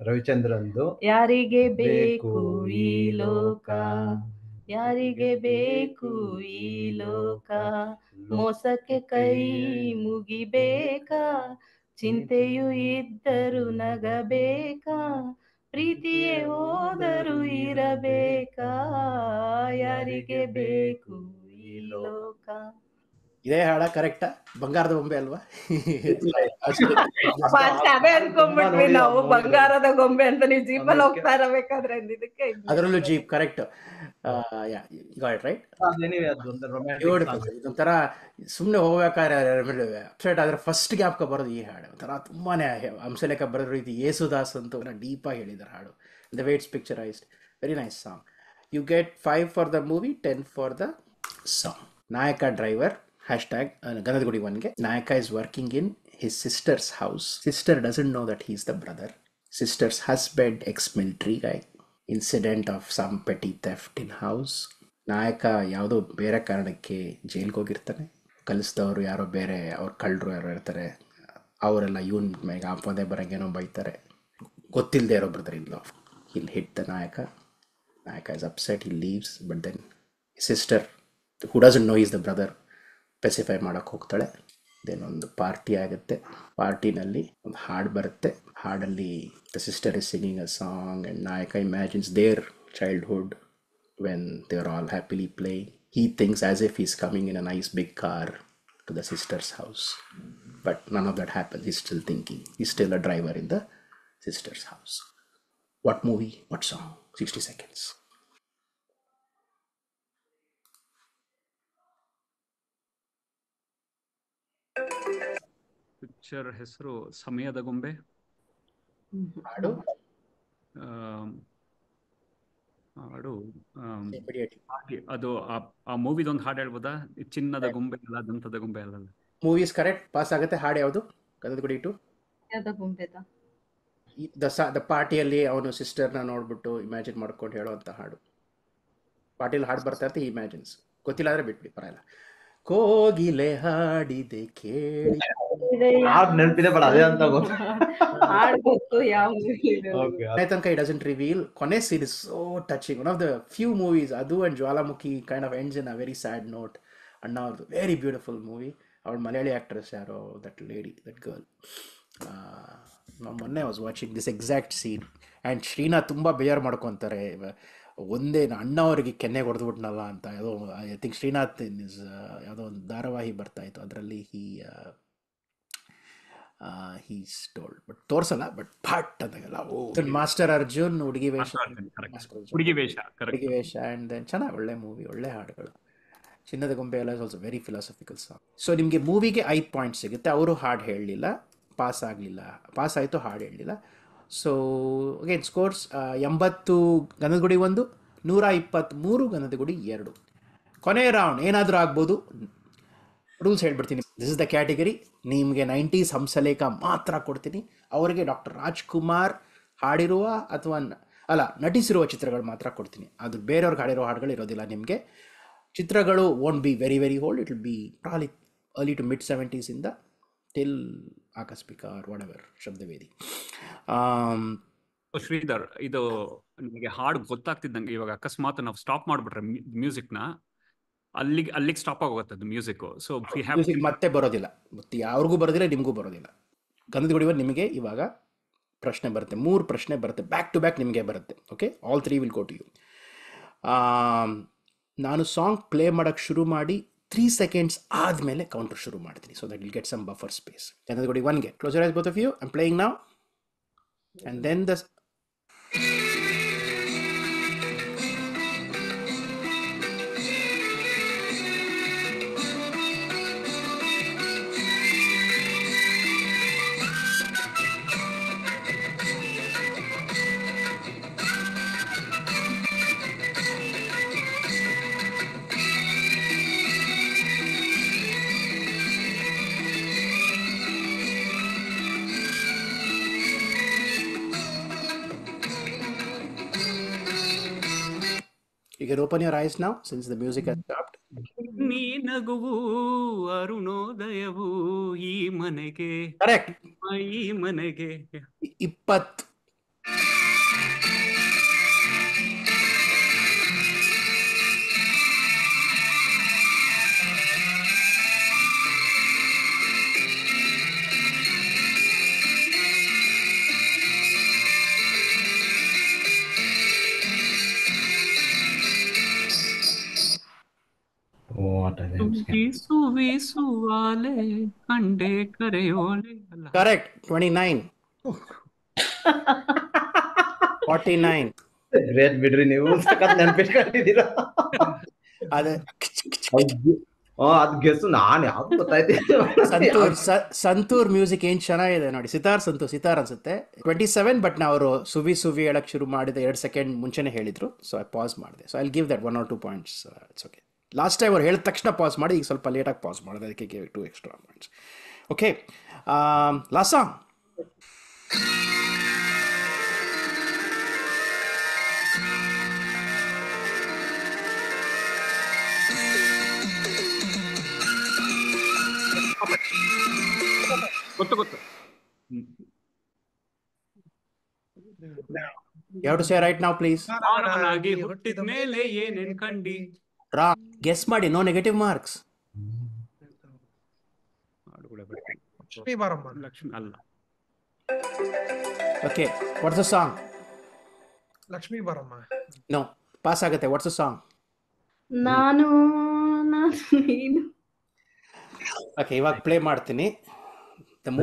ರವಿಚಂದ್ರನ್ದು. ಯಾರಿಗೆ ಬೇಕು ಈ ಲೋಕ, ಯಾರಿಗೆ ಬೇಕು ಈ ಲೋಕ, ಮೋಸಕ್ಕೆ ಕೈ ಮುಗಿಬೇಕಾ, ಚಿಂತೆಯು ಇದ್ದರು ನಗಬೇಕಾ, ಪ್ರೀತಿಯೇ ಹೋದರು ಇರಬೇಕಾ, ಯಾರಿಗೆ ಬೇಕು ಈ ಲೋಕ. ಇದೇ ಹಾಡ ಕರೆಕ್ಟಾ? ಬಂಗಾರದ ಬೊಂಬೆ ಅಲ್ವಾ? ಫಸ್ಟ್ ಅದೇ ಅನ್ಕೊಂಡ್ಬಿಟ್ವಿ ನೋಡಿ ನಾವು, ನೋಡಿ. ಬಂಗಾರದ ಗೊಂಬೆ ಅಂತ. ನೀವು ಜೀಪಲ್ಲಿ ಅದಕ್ಕೆ- ಹೋಗ್ತಾ ಇರಬೇಕಾದ್ರೆ ಅಂದಿದ್ದಕ್ಕೆ ಅದರಲ್ಲೂ ಜೀಪ್ ಕರೆಕ್ಟ್. ರೈಟ್. Anyway, ಅದೊಂದು romantic ಬ್ಯೂಟಿಫುಲ್. song. ಇದೊಂಥರ ಸುಮ್ಮನೆ ಹೋಗ್ಬೇಕಾದ್ರೆ ಅಪ್ಸೆಟ್ ಆದ್ರೆ ಫಸ್ಟ್ ಜ್ಞಾಪಕ ಬರೋದು ಈ ಹಾಡು. ಒಂಥರ ತುಂಬಾನೇ ಹಂಸಲೇಖ ಬರೆದ ರೀತಿ ಯೇಸುದಾಸ್ ಅಂತೂ ಡೀಪಾಗಿ ಹೇಳಿದ್ದಾರೆ ಹಾಡು. The way it's picturised, very nice song. You get 5 for the movie, 10 for the song. ನಾಯಕ ಡ್ರೈವರ್ ಹ್ಯಾಶ್ಟ್ಯಾಗ್ ಗಂಧದಗುಡಿ 1ಗೆ. ನಾಯಕ is working in his sister's house. Sister doesn't know that he is the brother. Sister's husband ex military guy. Incident of some petty theft in house. ನಾಯಕ ಯಾವುದೋ ಬೇರೆ ಕಾರಣಕ್ಕೆ ಜೈಲ್ಗೆ ಹೋಗಿರ್ತಾನೆ. ಕಲಿಸಿದವರು ಯಾರೋ ಬೇರೆ ಅವ್ರ ಕಳ್ಳರು ಯಾರೋ ಇರ್ತಾರೆ. ಅವರೆಲ್ಲ ಇವನ್ ಮೇಲೆ ಪದೇ ಬರಂಗೇನೋ ಬೈತಾರೆ. ಗೊತ್ತಿಲ್ಲದೆ ಇರೋ brother in law. He'll hit the ನಾಯಕ. ನಾಯಕ is upset, he leaves. But then sister who doesn't know is the brother specify ಮಾಡೋಕ್ಕೆ ಹೋಗ್ತಾಳೆ. ದೆನ್ ಒಂದು ಪಾರ್ಟಿ ಆಗುತ್ತೆ. ಪಾರ್ಟಿನಲ್ಲಿ ಒಂದು ಹಾಡು ಬರುತ್ತೆ. ಹಾಡಲ್ಲಿ the sister is singing a song and ನಾಯಕ imagines their childhood when they're all happily playing. He thinks as if he's coming in a nice big car to the sister's house. But none of that happens. He's still thinking. He's still a driver in the sister's house. What movie? What song? 60 seconds. Picture ಹೆಸರು ಸಮಯದ ಗೊಂಬೆ. ಹಾಡು ಹಾಡು immediately. ಅದು ಆ ಮೂವಿದೊಂದು ಹಾಡು ಹೇಳ್ಬೋದಾ? ಚಿನ್ನದ ಗೊಂಬೆ ಅಲ್ಲ, ದಂತದ ಗೊಂಬೆ ಅಲ್ಲ. Movie is correct. ಪಾಸ್ ಆಗುತ್ತೆ. ಹಾಡು ಯಾವುದು? ಗಂಧದಗುಡಿ 2. ಯಾವ್ದೋ ಗೊಂಬೆದ? ದ ಪಾರ್ಟಿಯಲ್ಲಿ ಅವನು ಸಿಸ್ಟರ್ನ ನೋಡ್ಬಿಟ್ಟು ಇಮ್ಯಾಜಿನ್ ಮಾಡ್ಕೊಂಡು ಹೇಳೋವಂಥ ಹಾಡು. ಪಾರ್ಟಿಯಲ್ಲಿ ಹಾಡು ಬರ್ತಾ ಇರ್ತೆ, ಇಮ್ಯಾಜಿನ್ಸ್. ಗೊತ್ತಿಲ್ಲ ಅಂದರೆ ಬಿಟ್ಬಿಡಿ, ಪರವಾಗಿಲ್ಲ. ಕೋಗಿಲೆ ಹಾಡಿದೆ ಕೇಳಿ. ಹಾಡ್ ನೆನಪಿದೆ ಬಟ್ ಅದೇ ಅಂತ ಹಾಡ್ ಗೊತ್ತು, ಯಾವ movie ಇದು? ಕೊನೆ ತನಕ ಇಟ್ ಡಸಂಟ್ ರಿವೀಲ್. ಕೊನೆ scene is so touching. One of the few movies. ಅದು and Jwalamukhi kind of ends in a very sad note. ಅಣ್ಣ ಅವ್ರದ್ದು ವೆರಿ ಬ್ಯೂಟಿಫುಲ್ ಮೂವಿ. ಅವಳು ಮಲಯಾಳಿ ಆಕ್ಟ್ರೆಸ್ ಯಾರೋ, ದಟ್ ಲೇಡಿ, ದಟ್ ಗರ್ಲ್. ಮೊನ್ನೆ was watching this exact scene and Srinath ತುಂಬ ಬೇಜಾರು ಮಾಡ್ಕೊತಾರೆ. ಒಂದೇ ಅಣ್ಣ ಅವರಿಗೆ ಕೆನ್ನೆಗೆ ಹೊಡೆದ್ಬಿಟ್ನಲ್ಲ ಅಂತ. ಯಾವುದೋ ಐ ಥಿಂಕ್ ಶ್ರೀನಾಥ್ ಇಸ್ ಯಾವುದೋ ಒಂದು ಧಾರಾವಾಹಿ ಬರ್ತಾಯಿತ್ತು, ಅದರಲ್ಲಿ ಹೀಸ್ ಟೋಲ್ಡ್, ಬಟ್ ತೋರ್ಸಲ್ಲ, ಬಟ್ ಭಟ್ ಅಂತಾಗಲ್ಲ. ಮಾಸ್ಟರ್ ಅರ್ಜುನ್ ಹುಡುಗಿ ವೇಷ, ಹುಡುಗಿ ವೇಷ, ಹುಡುಗಿ ವೇಷ. ಆ್ಯಂಡ್ ದೆನ್ ಚೆನ್ನಾಗಿ ಒಳ್ಳೆ ಮೂವಿ, ಒಳ್ಳೆ ಹಾಡುಗಳು. ಚಿನ್ನದ ಗೊಂಬೆ ಎಲ್ಲ is also very philosophical song. So ನಿಮಗೆ ಮೂವಿಗೆ 5 ಪಾಯಿಂಟ್ಸ್ ಸಿಗುತ್ತೆ. ಅವರು ಹಾಡು ಹೇಳಲಿಲ್ಲ, ಪಾಸ್ ಆಗಲಿಲ್ಲ. ಪಾಸ್ ಆಯಿತು, ಹಾಡು ಹೇಳಲಿಲ್ಲ. So again scores 80 Gandhadagudi 1, 123 Gandhadagudi 2. ಕೊನೆ ರೌಂಡ್ ಏನಾದರೂ ಆಗ್ಬೋದು. ರೂಲ್ಸ್ ಹೇಳ್ಬಿಡ್ತೀನಿ. This is the category. ನಿಮಗೆ 90s ಹಂಸಲೇಖ ಮಾತ್ರ ಕೊಡ್ತೀನಿ. ಅವರಿಗೆ ಡಾಕ್ಟರ್ ರಾಜ್ಕುಮಾರ್ ಹಾಡಿರುವ ಅಥವಾ ನಟಿಸಿರುವ ಚಿತ್ರಗಳು ಮಾತ್ರ ಕೊಡ್ತೀನಿ. ಅದು ಬೇರೆಯವ್ರಿಗೆ ಹಾಡಿರೋ ಹಾಡುಗಳು ಇರೋದಿಲ್ಲ ನಿಮಗೆ. ಚಿತ್ರಗಳು won't be very very old. It will be probably early to mid 70s ಇಂದ till Aakasmika or whatever Shabdavedhi. Sridhar, ಇದು ನಿಮಗೆ ಹಾಡು ಗೊತ್ತಾಗ್ತಿದ್ದಂಗೆ ಇವಾಗ ಅಕಸ್ಮಾತ್ ನಾವು ಸ್ಟಾಪ್ ಮಾಡಿಬಿಟ್ರೆ ಮ್ಯೂಸಿಕ್ನ, ಅಲ್ಲಿಗೆ ಸ್ಟಾಪ್ ಆಗೋಗುತ್ತೆ ಅದು ಮ್ಯೂಸಿಕ್. ಸೊ ಮ್ಯೂಸಿಕ್ ಮತ್ತೆ ಬರೋದಿಲ್ಲ, ಮತ್ತೆ ಯಾರಿಗೂ ಬರೋದಿಲ್ಲ, ನಿಮಗೂ ಬರೋದಿಲ್ಲ. ಗಂಧದಗುಡಿ ನಿಮಗೆ ಇವಾಗ ಪ್ರಶ್ನೆ ಬರುತ್ತೆ, 3 ಪ್ರಶ್ನೆ ಬರುತ್ತೆ, ಬ್ಯಾಕ್ ಟು ಬ್ಯಾಕ್ ನಿಮಗೆ ಬರುತ್ತೆ. Okay, all 3 will go to you. ನಾನು ಸಾಂಗ್ ಪ್ಲೇ ಮಾಡೋಕ್ಕೆ ಶುರು ಮಾಡಿ 3 seconds ಆದಮೇಲೆ ಕೌಂಟರ್ ಶುರು ಮಾಡ್ತೀನಿ. So that will get some buffer space. Gandhadagudi 1ಗೆ close your eyes both of you. I am playing now and then the You can open your eyes now since the music has stopped. ನೀ ನಗುವು ಅರುಣೋದಯವು ಈ ಮನೆಗೆ, Correct. ಈ ಮನೆಗೆ. 20. ವಾಟ್ ವೀಸುವಾಲೆ ಕಂಡೆ ಕರೆಯೋಲೆ ಅಲ್ಲ. ಕರೆಕ್ಟ್. 29. 49. ಗ್ರೇಟ್ ಬಿಡ್ರಿ ನೀವು, ಸಖತ್ ನೆನ್ಪಿಟ್ಕೊಂಡಿದ್ದೀರಾ. ಅದೇ ಅದ್ ಗೆಸ್ ನಾನ್ ಯಾವ್ದು ಗೊತ್ತಾಯ್ತು. ಸಂತೂರ್ ಮ್ಯೂಸಿಕ್ ಏನ್ ಚೆನ್ನಾಗಿದೆ ನೋಡಿ. ಸಿತಾರ್ ಅನ್ಸುತ್ತೆ. 27, ಬಟ್ ನಾ ಅವರು ಸುವಿ ಹೇಳಕ್ ಶುರು ಮಾಡಿದ 2 ಸೆಕೆಂಡ್ ಮುಂಚೆನೆ ಹೇಳಿದ್ರು, ಸೊ ಐ ಪಾಸ್ ಮಾಡಿದೆ. So I give that 1 or 2 points. It's okay. Last time ಅವ್ರು ಹೇಳಿದ ತಕ್ಷಣ ಪಾಸ್ ಮಾಡಿ, ಈಗ ಸ್ವಲ್ಪ ಲೇಟಾಗಿ ಪಾಸ್ ಮಾಡಿದೆ, ಅದಕ್ಕೆ 2 extra points. Okay, last song. ಗೊತ್ತು. You have to say right now, please. ಮಾನವನಾಗಿ ಹುಟ್ಟಿದ ಮೇಲೆ ಏನೇನ್ ಕಂಡಿ. ಗೆಸ್ ಮಾಡಿ, ನೋ ನೆಗೆಟಿವ್ ಮಾರ್ಕ್ಸ್. ಲಕ್ಷ್ಮೀ ಬಾರಮ್ಮ. ಲಕ್ಷ್ಮಿ ಅಲ್ಲ. Okay, what's the song? Lakshmi ಬಾರಮ್ಮ. ನೋ, ಪಾಸ್ ಆಗುತ್ತೆ. What's the song? ನಾನು ನೀನು. ಓಕೆ, ಇವಾಗ ಪ್ಲೇ ಮಾಡ್ತೀನಿ.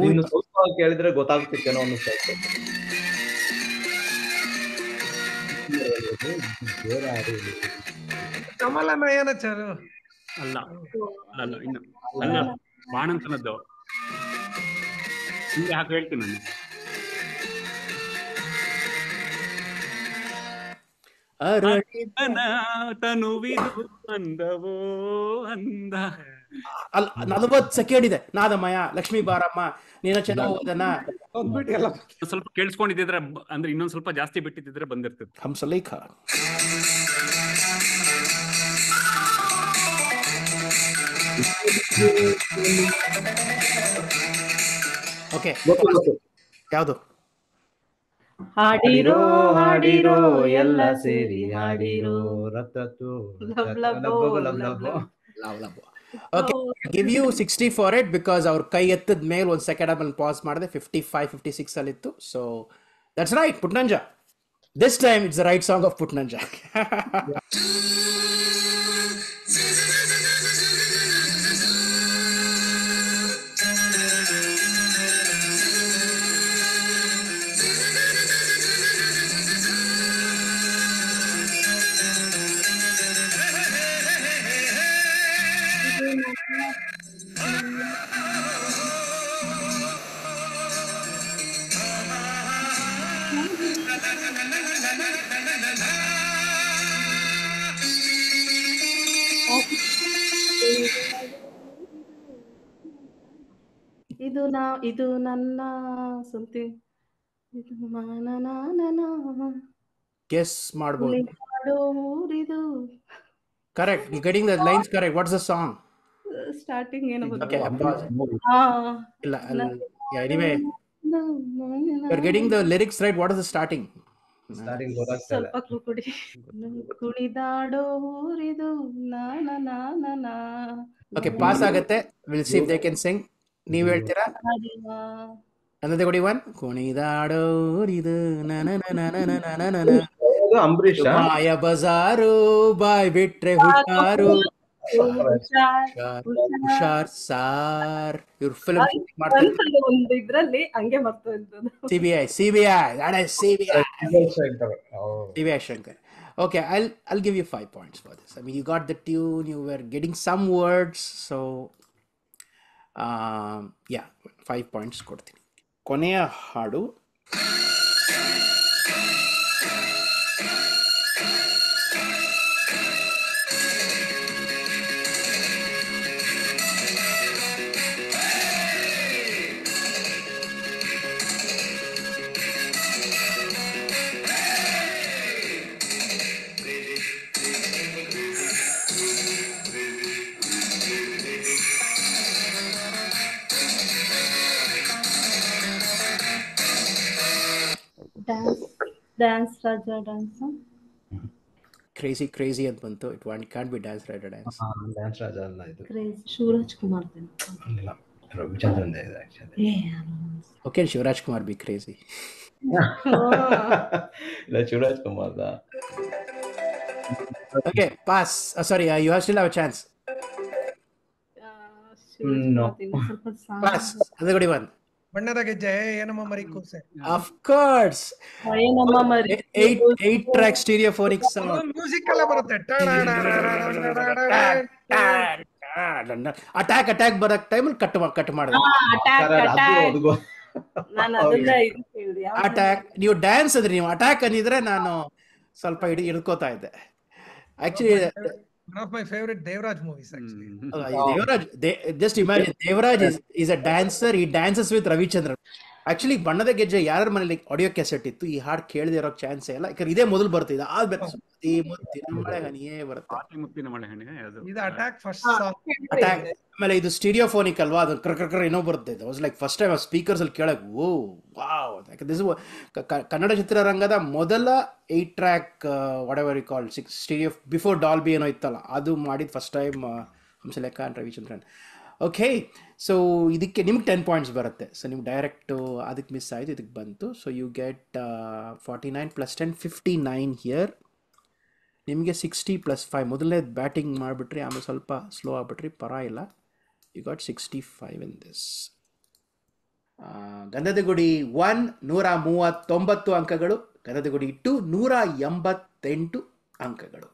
ಇನ್ನು ಸ್ವಲ್ಪ ಕೇಳಿದ್ರೆ ಗೊತ್ತಾಗ್ತಿತ್ತೇನೋ ಅನ್ನಿಸ್ತಾ ಕಮಲ ನಯನ ಚಾರು. ಅಲ್ಲ ಇನ್ನು ಅಲ್ಲ, ಬಾಣಂತನದ್ದು. ಹಿಂಗೆ ಹಾಕಿ ಹೇಳ್ತೀನಿ ನಾನು. ತನುವಿದು ಅಂದವೋ ಅಂದ. 40 ಸೆಕೆಂಡ್ ಇದೆ. ನಾದಮಯ, ಲಕ್ಷ್ಮೀ ಬಾರಮ್ಮ, ನೀನ ಚೆನ್ನೋದನ ಸ್ವಲ್ಪ ಕೇಳಿಸ್ಕೊಂಡಿದ್ರೆ, ಅಂದ್ರೆ ಇನ್ನೊಂದ್ ಸ್ವಲ್ಪ ಜಾಸ್ತಿ ಬಿಟ್ಟಿದ್ರೆ ಬಂದಿರ್ತಿತ್ತು. ಹಂಸಲೇಖ. ಓಕೆ, ಯಾವುದು? ಹಾಡಿರೋ ಹಾಡಿರೋ ಎಲ್ಲ ಸೇರಿ ಹಾಡಿರೋ ರತ್ತತ್ತು okay, give you 60 for it, because ಅವ್ರ ಕೈ ಎತ್ತದ ಮೇಲೆ 1 ಸೆಕೆಂಡ್ ಆದ್ಮೇಲೆ ಪಾಸ್ ಮಾಡಿದೆ. 55, 56 ಅಲ್ಲಿತ್ತು. So that's right, Putnanja. This time it's the right song of Putnanja. ಇದು ನನ್ನ something. ಇದು ಗೆಸ್ ಮಾಡಬಹುದು. ಊರಿದು. Correct, you getting the lines correct. What's the song? Starting ಏನೋ ಓಕೆ, ಇಲ್ಲ anyway you are getting the lyrics right. What is the starting? ಸ್ವಲ್ಪ ಕ್ಲೂ ಕೊಡಿ. ಕುಣಿದಾಡೋ ಊರಿದು ನಾನ. ಓಕೆ, ಪಾಸ್ ಆಗುತ್ತೆ. Will see if they can sing. ನೀವ್ ಹೇಳ್ತೀರಾ? ಅನ್ನದೇ ಕೊಡಿ. 1 ಕುಣಿದಾಡೋರಿದು ಅಂಬರೀಷ್. ಮಾಯ ಬಜಾರು ಬಾಯ್ ಬಿಟ್ರೆ ಹುಷಾರು. ಹುಷಾರ್ ಸಾರ್. ಇವ್ರು ಫಿಲ್ಮ್ ಮಾಡ್ತಾರೆ ಒಂದು ಇದ್ರಲ್ಲಿ ಹಂಗೆ ಮರ್ತು ಇದ್ದದ್ದು. CBI Shankar. Okay, I'll give you 5 points for this. I mean, you got the tune, you were getting some words, so yeah, 5 points ಕೊಡ್ತೀನಿ. ಕೊನೆಯ ಹಾಡು ಡ್ಯಾನ್ಸ್ ರಾಜಾ ಡ್ಯಾನ್ಸ್. ಕ್ರೇಜಿ ಅಂತ ಬಂತು. It can't be dance Raja dance. Dance Raja ಅಲ್ಲ ಇದು. ಶಿವರಾಜ್ ಕುಮಾರ್ ಇಲ್ಲ, ರವಿಚಂದ್ರನ್ ಇದೆ actually. Okay, Shivaraj Kumar be crazy. ಇಲ್ಲ, Shivaraj Kumar. Okay, pass. Sorry, you still have a chance. No. ಸ್ವಲ್ಪ ಪಾಸ್ ಸಾಂಗ್ ಗಂಧದಗುಡಿ 1. ಬಣ್ಣದ ಗೆಜ್ಜೆ ಏನಮ್ಮ ಮರಿ ಕೂಸೆ. ಆಫ್ ಕೋರ್ಸ್ ಏನಮ್ಮ ಮರಿ 8 ಟ್ರ್ಯಾಕ್ ಸ್ಟೀರಿಯೋಫೋನಿಕ್ ಸಾಂಗ್. ಮ್ಯೂಸಿಕ್ ಎಲ್ಲ ಬರುತ್ತೆ. ಅಟ್ಯಾಕ್ ಬರಕ್ ಟೈಮಲ್ಲಿ ಕಟ್ ಮಾಡಿದೆ. ಅಟ್ಯಾಕ್ Correct, ಅದು ಅಟ್ಯಾಕ್ ಅದ್ಗೋ- ನಾನು ಅದನ್ನ ಇದು ಕೇಳಿದೆ ಯಾವ್ದು? ಅಟ್ಯಾಕ್ ನೀವು ಡ್ಯಾನ್ಸ್ ಅಂದ್ರೆ ನೀವು ಅಟ್ಯಾಕ್ ಅಂದಿದ್ರೆ ನಾನು ಸ್ವಲ್ಪ ಹಿಡ್ಕೋತಾ ಇದ್ದೆ actually. One of my favorite Devaraj movies actually. Devaraj just imagine, Devaraj is a dancer, ಈ ಡ್ಯಾನ್ಸಸ್ ವಿತ್ ರವಿಚಂದ್ರನ್. ಆಕ್ಚುಲಿ ಬಣ್ಣದ ಗೆಜ್ಜೆ ಯಾರ ಮನೇಲಿ ಆಡಿಯೋ ಕ್ಯಾಸೆಟ್ ಇತ್ತು, ಈ ಹಾಡು ಕೇಳದೆ ಇರೋ ಚಾನ್ಸೇ ಇಲ್ಲ. ಯಾಕಂದ್ರೆ ಇದೇ ಮೊದಲು ಬರ್ತಿದೆ, ಆದ್ಮೇಲೆ ಸುತ್ತಿ ಮುತ್ತಿನ ಮಳೆ ಹನಿಯೇ ಬರುತ್ತೆ. ಆತಿ ಮುತ್ತಿನ ಮಳೆ ಹಣ್ಣೆ ಅದು. ಇದು ಅಟ್ಯಾಕ್ ಫಸ್ಟ್ ಹಾ, ಸಾಂಗ್. ಅಟ್ಯಾಕ್ ಆಮೇಲೆ ಇದು ಸ್ಟೀರಿಯೋಫೋನಿಕ್ ಅಲ್ವಾ, ಅದು ಕರ್ ಏನೋ ಬರುತ್ತೆ. ಇದು was like first time speakers ಅಲ್ಲಿ ಕೇಳಕ್ ಓ ವಾವ್. ದಿಸ್ ಕನ್ನಡ ಚಿತ್ರರಂಗದ ಮೊದಲ 8 track whatever you call stereo before Dolby ಏನೋ ಇತ್ತಲ್ಲ, ಅದು ಮಾಡಿದ first time Hamsalekha and Ravichandran. Okay, so ಇದಕ್ಕೆ ನಿಮ್ಗೆ 10 ಪಾಯಿಂಟ್ಸ್ ಬರುತ್ತೆ. ಸೊ ನಿಮ್ಗೆ ಡೈರೆಕ್ಟು ಅದಕ್ಕೆ ಮಿಸ್ ಆಯಿತು, ಇದಕ್ಕೆ ಬಂತು. So you get 49 + 10 59 here. ನಿಮಗೆ 60 + 5 ಮೊದಲನೇ ಬ್ಯಾಟಿಂಗ್ ಮಾಡಿಬಿಟ್ರಿ, ಆಮೇಲೆ ಸ್ವಲ್ಪ ಸ್ಲೋ ಆಗಿಬಿಟ್ರಿ, ಪರವಾಗಿಲ್ಲ. You got 65 in this. Gandhadagudi 1 139 ಅಂಕಗಳು, ಗಂಧದಗುಡಿ 2 188 ಅಂಕಗಳು.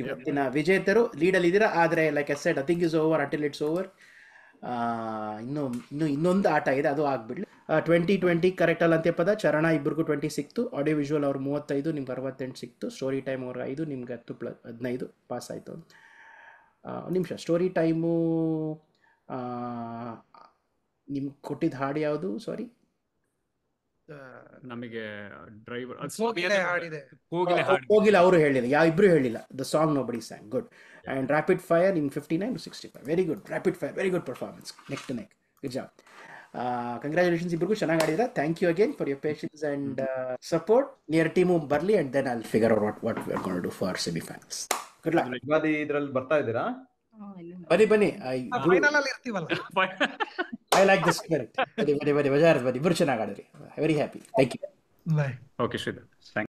ಇವತ್ತಿನ ವಿಜೇತರು ಲೀಡಲ್ಲಿ ಇದ್ದೀರಾ. ಆದರೆ like I said, nothing is over until it's over. ಇನ್ನೊಂದು ಆಟ ಇದೆ, ಅದು ಆಗ್ಬಿಡ್ಲಿ. 20 ಕರೆಕ್ಟಲ್ಲ ಅಂತ್ಯಪದ. ಚರಣ ಇಬ್ಬರಿಗೂ 20 ಸಿಕ್ತು. ಆಡಿಯೋ ವಿಜುವಲ್ ಅವ್ರು 35, ನಿಮ್ಗೆ 68 ಸಿಕ್ತು. ಸ್ಟೋರಿ ಟೈಮ್ ಅವ್ರಿಗೆ 5, ನಿಮ್ಗೆ 10 + 15 ಪಾಸ್ ಆಯಿತು. ಒಂದು ನಿಮಿಷ, ಸ್ಟೋರಿ ಟೈಮು ನಿಮ್ಗೆ ಕೊಟ್ಟಿದ್ದ ಹಾಡು ಯಾವುದು? ಸಾರಿ, ನಮಗೆ ಡ್ರೈವರ್ ಕೋಗಿಲೆ ಹಾಡಿದೆ. ಹೋಗಿಲ್ಲ, ಅವರು ಹೇಳಿಲ್ಲ, ಇಬ್ರು ಹೇಳಿಲ್ಲ. The song nobody sang. Good. And rapid fire ನಿಮ್ಗೆ 59 to 65. Very good. Rapid fire, very good performance, neck to neck. Good job. Congratulations ಇಬ್ರಿಗೂ, ಚೆನ್ನಾಗಿ ಆಡಿದ್ರ. Thank you again for your patience and support. Near team ಬರಲಿ and then I'll figure out what we are gonna do for semifinals. Good luck. Ugadi ಇದ್ರಲ್ಲಿ ಬರ್ತಾ ಇದ್ದೀರಾ? ಬನ್ನಿ. ಫೈನಲ್ ಅಲ್ಲಿ ಇರ್ತೀವಲ್ಲ. I like this spirit. ಬನ್ನಿ ಬಜಾರ್ ಬನ್ನಿ, ಇಬ್ಬರು ಚೆನ್ನಾಗಿ ಆಡಿದ್ರಿ. Very happy. Thank you. Bye. Okay Sridhar, thank